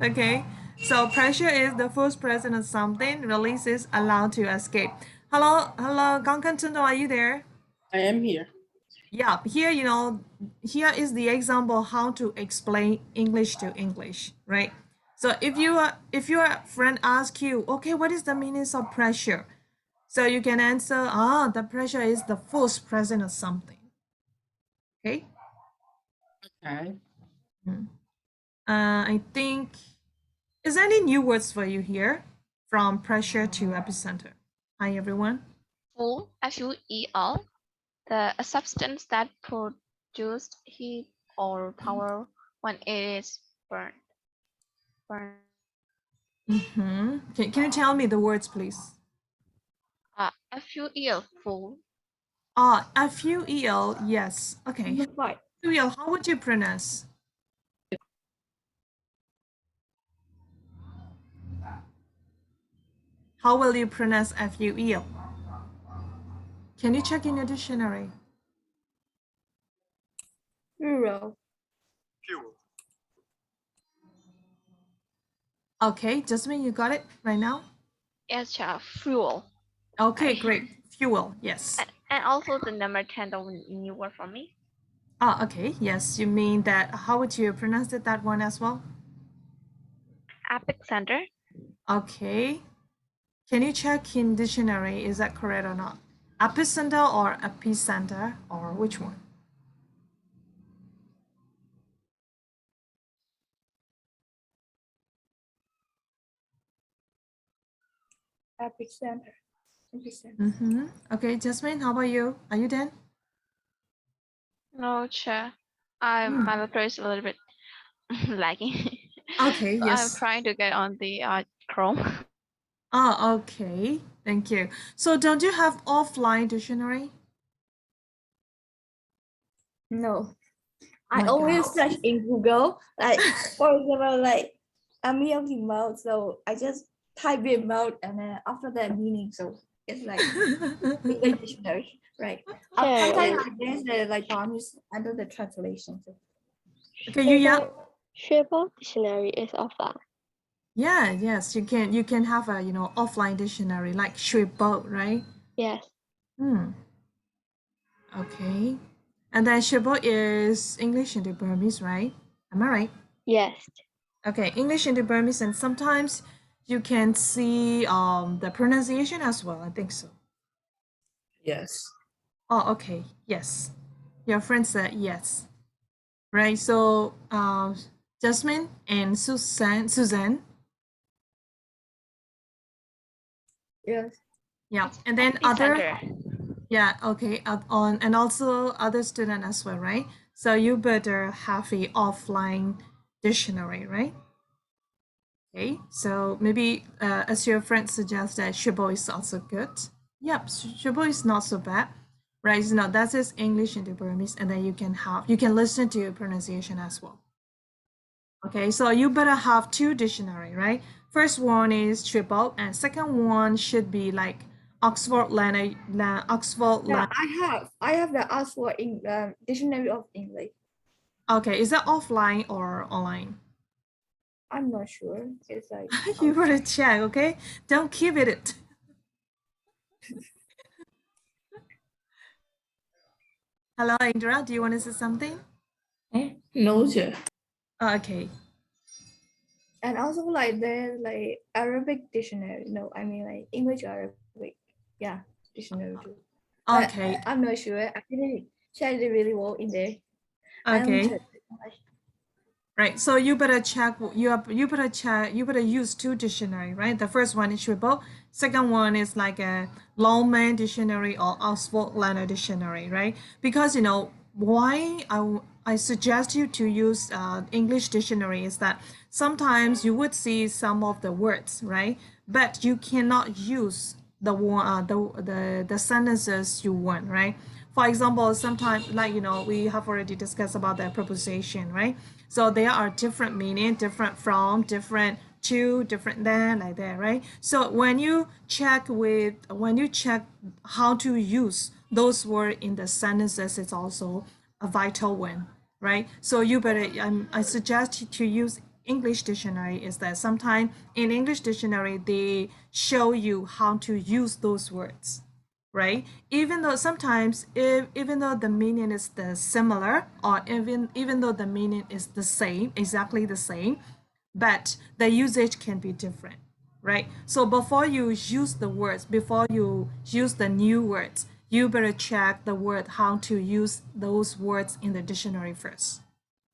Okay, so pressure is the first present of something, release is allowed to escape. Hello, Gangkan are you there? I am here. Yeah, here, here is the example how to explain English to English, right? So if your friend asks you, okay, what is the meaning of pressure? So you can answer, the pressure is the first present of something. Okay. Okay. I think, is there any new words for you here? From pressure to epicenter. Hi, everyone. Fuel, Fuel, a substance that produces heat or power when it is burned. Can you tell me the words, please? Fuel, fuel. Fuel, yes. Okay. Fuel, how would you pronounce? How will you pronounce fuel? Can you check in your dictionary? Plural. Fuel. Okay, Jasmine, you got it right now? Yes, fuel. Okay, great. Fuel, yes. And also the number 10, the new word for me. Okay, yes. You mean that, how would you pronounce it, that one as well? Epicenter. Okay. Can you check in dictionary, is that correct or not? Epicenter or epicenter, or which one? Epicenter. Okay, Jasmine, how about you? Are you done? No, chair. My laptop is a little bit lagging. Okay, So yes. I'm trying to get on the Chrome. Okay. Thank you. So don't you have offline dictionary? No. I always search in Google. Like, for example, like a meal of the mouth. So I just type in mouth and then after that meaning. So it's like English dictionary, right? Sometimes there's the like Burmese under the translation. So. Okay, yeah. Shareable dictionary is offline. Yeah, yes, you can have a offline dictionary like Shuibo, right? Yes. Okay. And then Shuibo is English into Burmese, right? Am I right? Yes. Okay, English into Burmese, and sometimes you can see the pronunciation as well. I think so. Yes. Oh, okay. Yes. Your friend said yes. Right. So Jasmine and Suzanne. Yes. Yeah. And then yeah, okay. And also other student as well, right? So you better have a offline dictionary, right? Okay. So maybe as your friend suggests that Shibo is also good. Yep, Shibo is not so bad. Right, so now that is English into Burmese, and then you can listen to your pronunciation as well. Okay, so you better have two dictionary, right? First one is triple, and second one should be like Oxford Oxford. Yeah, I have the Oxford in dictionary of English. Okay, is that offline or online? I'm not sure. It's like you better check, okay? Don't keep it. Hello, Indra. Do you want to say something? No, sir. Okay. And also like there's like Arabic dictionary. No, I mean like English Arabic. Yeah, dictionary too. Okay. But I'm not sure. I didn't check it really well in there. Okay. Right. So you better check. You better check. You better use two dictionary, right? The first one is Shuibo. Second one is like a Longman dictionary or Oxford Learner dictionary, right? Because why I suggest you to use English dictionary is that sometimes you would see some of the words, right? But you cannot use the sentences you want, right? For example, sometimes like we have already discussed about the preposition, right? So there are different meaning, different from, different to, different than, like that, right? So when you check how to use those words in the sentences, it's also a vital one, right? So you better I suggest to use English dictionary. Is that sometimes in English dictionary they show you how to use those words, right? Even though sometimes even though the meaning is the similar, or even though the meaning is the same, exactly the same, but the usage can be different, right? So before you use the words, before you use the new words, you better check the word how to use those words in the dictionary first,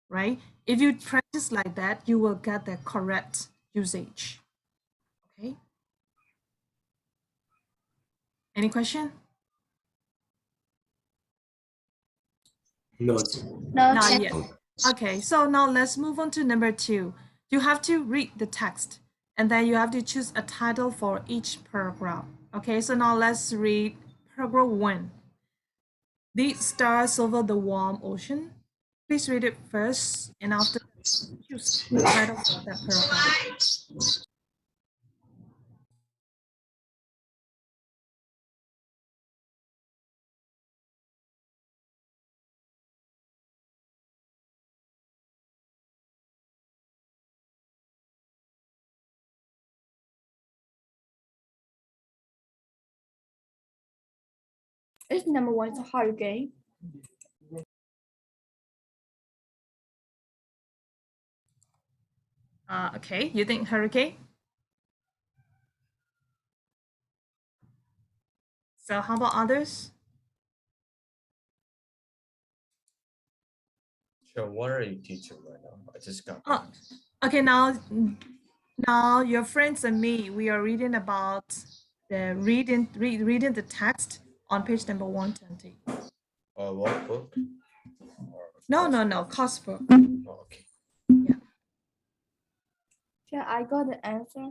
right? If you practice like that, you will get the correct usage. Okay. Any question? Not. Not yet. Okay, so now let's move on to number 2. You have to read the text and then you have to choose a title for each paragraph. Okay, so now let's read paragraph 1. The stars over the warm ocean. Please read it first and after choose the title for that paragraph. It's number 1 is a hurricane. Okay, you think hurricane? So how about others? So what are you teaching right now? I just got Oh, okay, now your friends and me, we are reading about the reading the text on page number 120. what book? No, course book. Oh, okay. Yeah, I got the answer.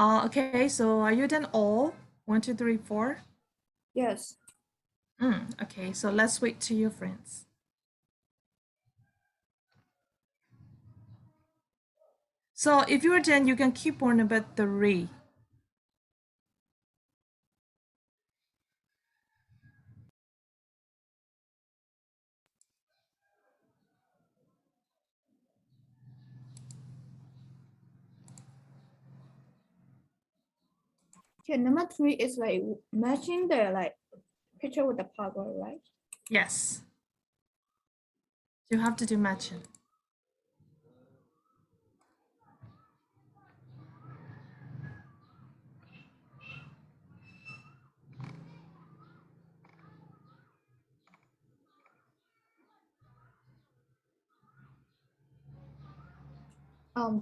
Okay, so are you done all? 1, 2, 3, 4? Yes. Okay, so let's wait to your friends. So if you're done, you can keep on number 3. Okay, number 3 is like matching the like picture with the paragraph, right? Yes. You have to do matching.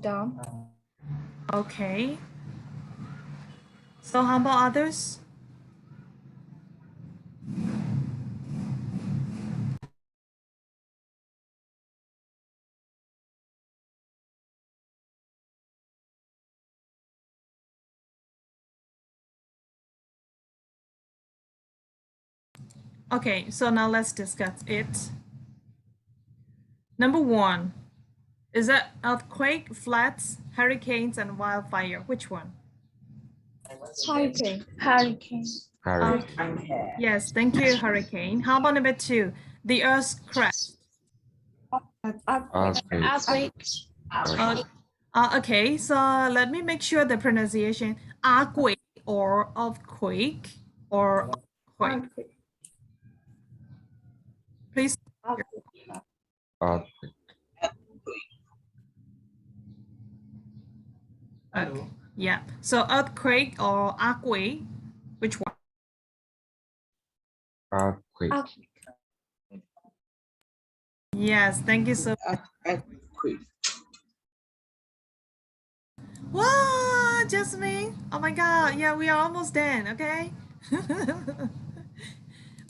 Done. Okay. So how about others? Okay, so now let's discuss it. Number 1, is it earthquake, floods, hurricanes, and wildfire? Which one? Hurricane. Hurricane. Yes, thank you, hurricane. How about number 2? The earth's crust. Earthquake. Okay, so let me make sure the pronunciation. Earthquake or earthquake or earthquake. Please. Earthquake. Okay. Yeah. So earthquake or earthquake, which one? Earthquake. Yes, thank you so much. Wow, Jasmine. Oh my God. Yeah, we are almost done. Okay.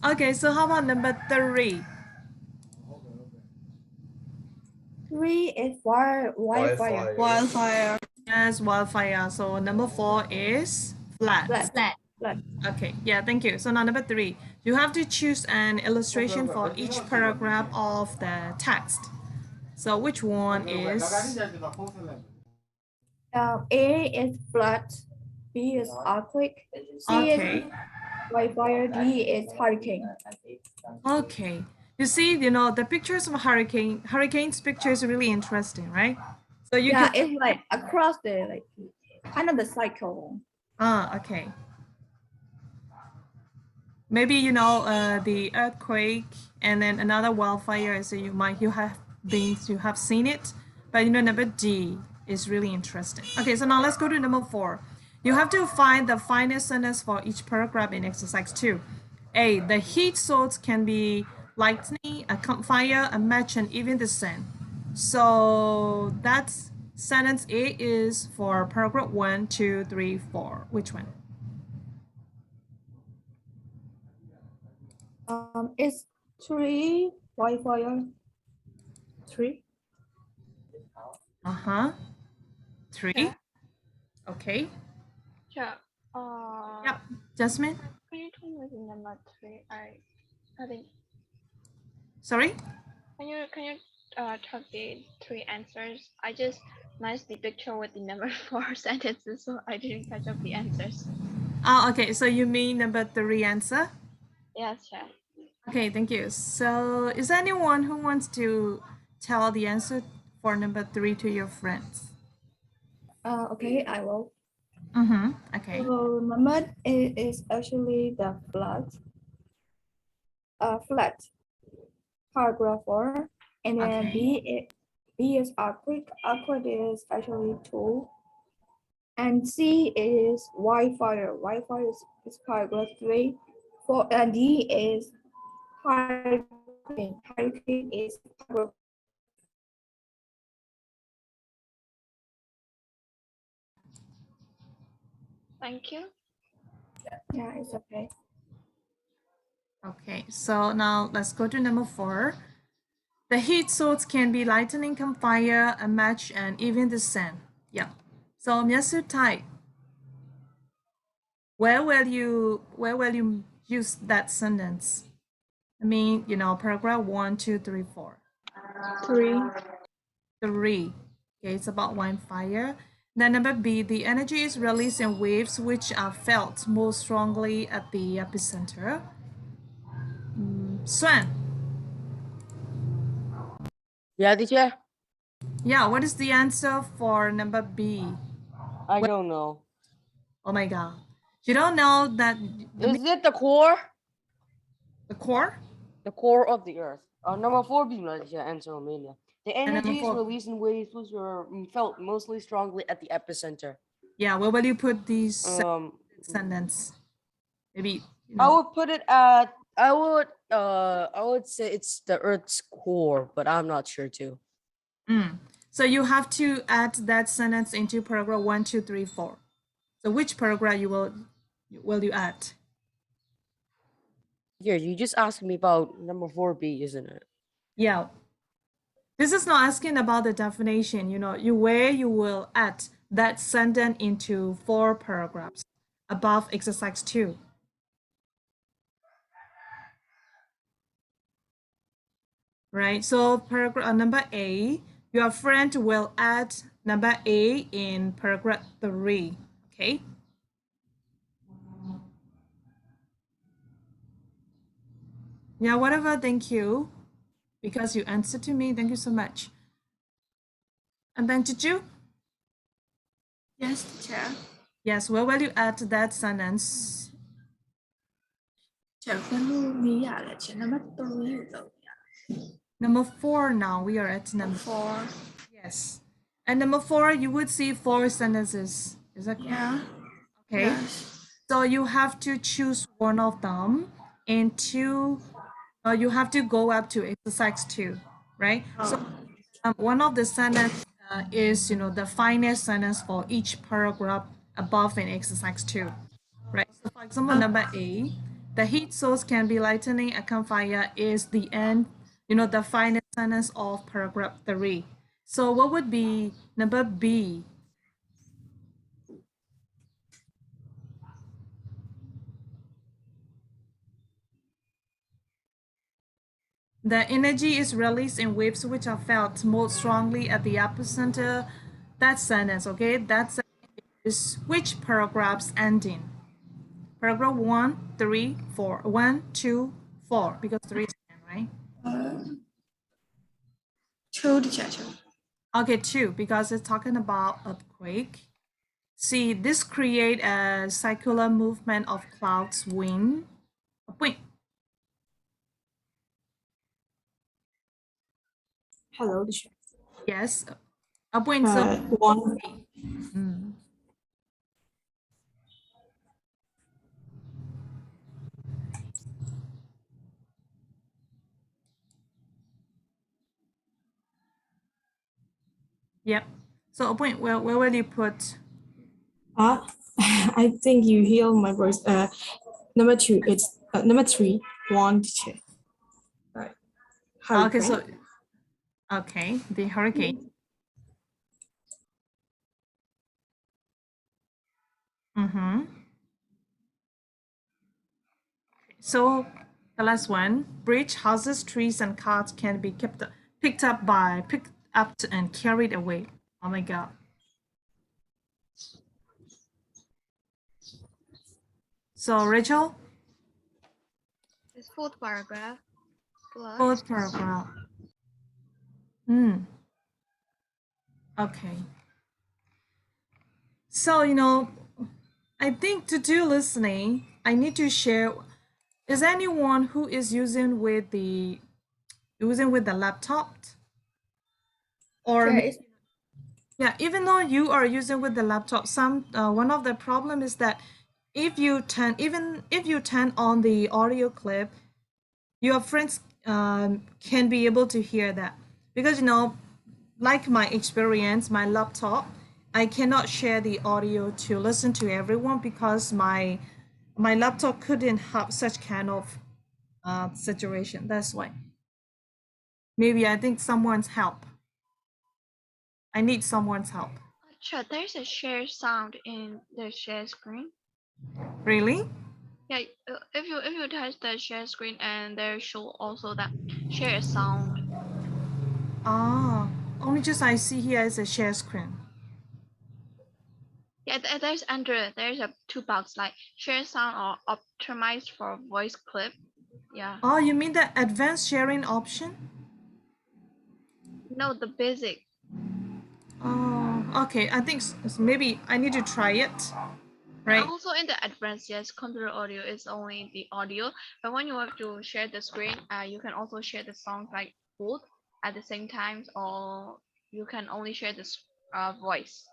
Okay, so how about number 3? 3 is wildfire. Wildfire. Yes, wildfire. So number 4 is flat. Flat. Okay, yeah, thank you. So now number 3, you have to choose an illustration for each paragraph of the text. So which one is? A is flood, B is earthquake, C is wildfire, D is hurricane. Okay. You see, the pictures of hurricanes pictures are really interesting, right? So you can. It's like across the kind of the cycle. Okay. Maybe the earthquake and then another wildfire. So you have seen it, but number D is really interesting. Okay, so now let's go to number 4. You have to find the finest sentence for each paragraph in exercise 2. A, the heat source can be lightning, a campfire, a match, and even the sun. So that's sentence A is for paragraph 1, 2, 3, 4. Which one? It's 3 wildfire. 3. 3. Yeah. Okay. Yeah. Yep. Jasmine? Can you tell me the number 3? I think. Sorry? Can you talk the 3 answers? I just matched the picture with the number 4 sentences, so I didn't catch up the answers. Okay. So you mean number 3 answer? Yes, yeah. Okay, thank you. So is there anyone who wants to tell the answer for number 3 to your friends? Okay, I will. Okay. So number A is actually the flood. Flat. Paragraph 4. And then B is earthquake. Earthquake is actually 2. And C is wildfire. Wildfire is paragraph 3. And D is hurricane. Hurricane is paragraph. Thank you. Yeah, it's okay. Okay, so now let's go to number 4. The heat source can be lightning, campfire, a match, and even the sun. Yeah. So Myasu Tai, where will you use that sentence? I mean, paragraph 1, 2, 3, 4. 3. 3. Okay, it's about wildfire. Then number B, the energy is released in waves which are felt most strongly at the epicenter. Swan. Yeah, teacher? Yeah, what is the answer for number B? I don't know. Oh my god. You don't know that. Is it the core? The core? The core of the earth. Number 4 being the answer, Romania. The energy is 4. released in waves which are felt mostly strongly at the epicenter. Yeah, where will you put these sentence? Maybe I would put it at I would say it's the earth's core, but I'm not sure too. So you have to add that sentence into paragraph 1, 2, 3, 4. So which paragraph will you add? Yeah, you just asked me about number 4B, isn't it? Yeah. This is not asking about the definition, where you will add that sentence into 4 paragraphs above exercise 2. Right, so paragraph number A, your friend will add number A in paragraph 3, okay? Yeah, whatever, thank you. Because you answered to me, thank you so much. And then Juju? Yes, teacher. Yes, where will you add that sentence? Number 4 now, we are at number 4. Yes. And number 4, you would see 4 sentences. Is that correct? Yeah. Okay. Yes. So you have to choose one of them and you have to go up to exercise 2, right? So one of the sentence is, the finest sentence for each paragraph above in exercise 2, right? So for example, number A, the heat source can be lightning, a campfire is the end, the finest sentence of paragraph 3. So what would be number B? The energy is released in waves which are felt most strongly at the epicenter. That sentence, okay? That sentence is which paragraphs ending? Paragraph 1, 3, 4. 1, 2, 4, because 3 is 10, right? Two, teacher, two. Okay, 2, because it's talking about earthquake. See, this create a circular movement of clouds wind. A point. Hello, teacher. Yes. A point. So One. Yep. So a point. Where will you put? I think you hear my voice. Number 2. It's number 3. One, teacher. Right. Okay. Hurricane. So. Okay. The hurricane. Mm-hmm. So the last one, bridge, houses, trees, and cars can be picked up and carried away. Oh my god. So Rachel, This fourth paragraph. Plus. fourth paragraph. Hmm. Okay. So I think to do listening, I need to share. Is anyone who is using with the laptop? Or yeah, even though you are using with the laptop, one of the problem is that if you turn on the audio clip, your friends can be able to hear that, because like my experience, my laptop, I cannot share the audio to listen to everyone because my laptop couldn't have such kind of situation. That's why. Maybe I think someone's help. I need someone's help. Sure, there's a share sound in the share screen. Really? Yeah, if you touch the share screen, and there show also that share sound. Ah, only just I see here is a share screen. Yeah, there's a two box like share sound or optimized for voice clip. Yeah. Oh, you mean the advanced sharing option? No, the basic. Oh, okay. I think maybe I need to try it. Right. Also in the advanced, yes, computer audio is only the audio, but when you have to share the screen, you can also share the songs like both at the same time, or you can only share the voice.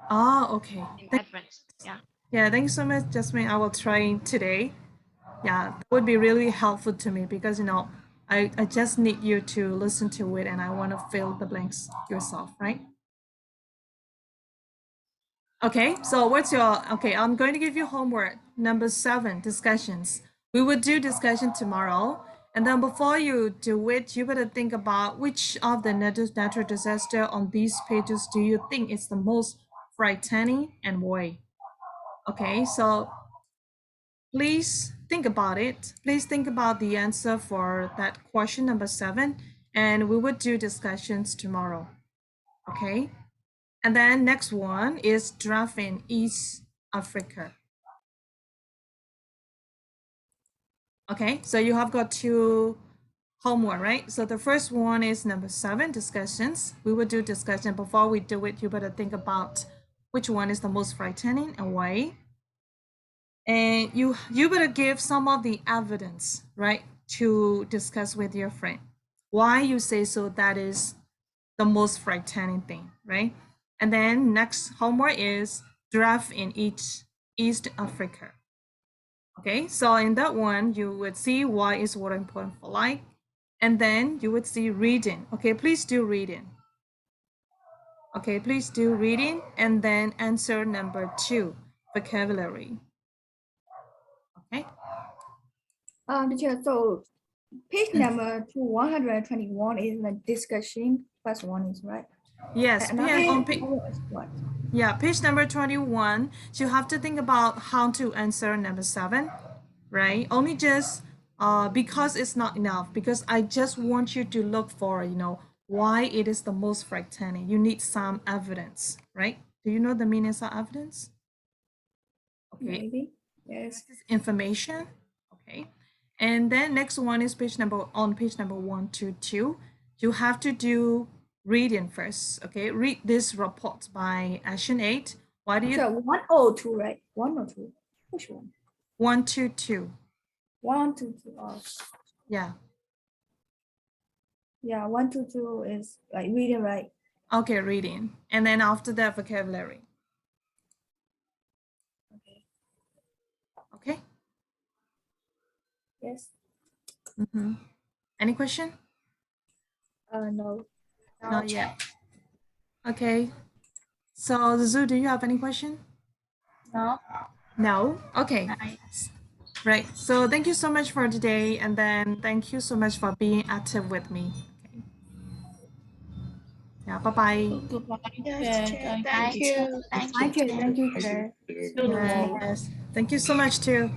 Ah, okay. In advanced, yeah. Yeah, thanks so much, Jasmine. I will try today. Yeah, that would be really helpful to me because I just need you to listen to it and I want to fill the blanks yourself, right? Okay, so I'm going to give you homework. Number 7, discussions. We will do discussion tomorrow. And then before you do it, you better think about which of the natural disaster on these pages do you think is the most frightening and why? Okay, so please think about it. Please think about the answer for that question number 7, and we will do discussions tomorrow. Okay? And then next one is draft in East Africa. Okay, so you have got 2 homework, right? So the first one is number 7, discussions. We will do discussion. Before we do it, you better think about which one is the most frightening and why. And you better give some of the evidence, right, to discuss with your friend. Why you say so, that is the most frightening thing, right? And then next homework is draft in East Africa. Okay, so in that one, you would see why is water important for life. And then you would see reading. Okay, please do reading. Okay, please do reading. And then answer number 2, vocabulary. Okay. Teacher, so page number 121 is the discussion. First one is right. Yes, And and on what? yeah, page number 21, you have to think about how to answer number 7, right? Only just because it's not enough, because I just want you to look for, why it is the most frightening. You need some evidence, right? Do you know the meaning of evidence? Okay. Maybe. Yes. This is information. Okay. And then next one is page number 122. You have to do reading first. Okay. Read this report by Action 8. Why do you? So 102, right? 102. Which one? 122. 122. Oh. Yeah. Yeah, 122 is like reading, right? Okay, reading. And then after that, vocabulary. Okay. Yes. Mm-hmm. Any question? No. Not yet. Okay. So, Zoo, do you have any question? No. No? Okay. Right. So, thank you so much for today. And then thank you so much for being active with me. Okay. Yeah, bye-bye. Goodbye. Yes, Yeah, thank you. Thank you, sir. Yes. Thank you so much, too.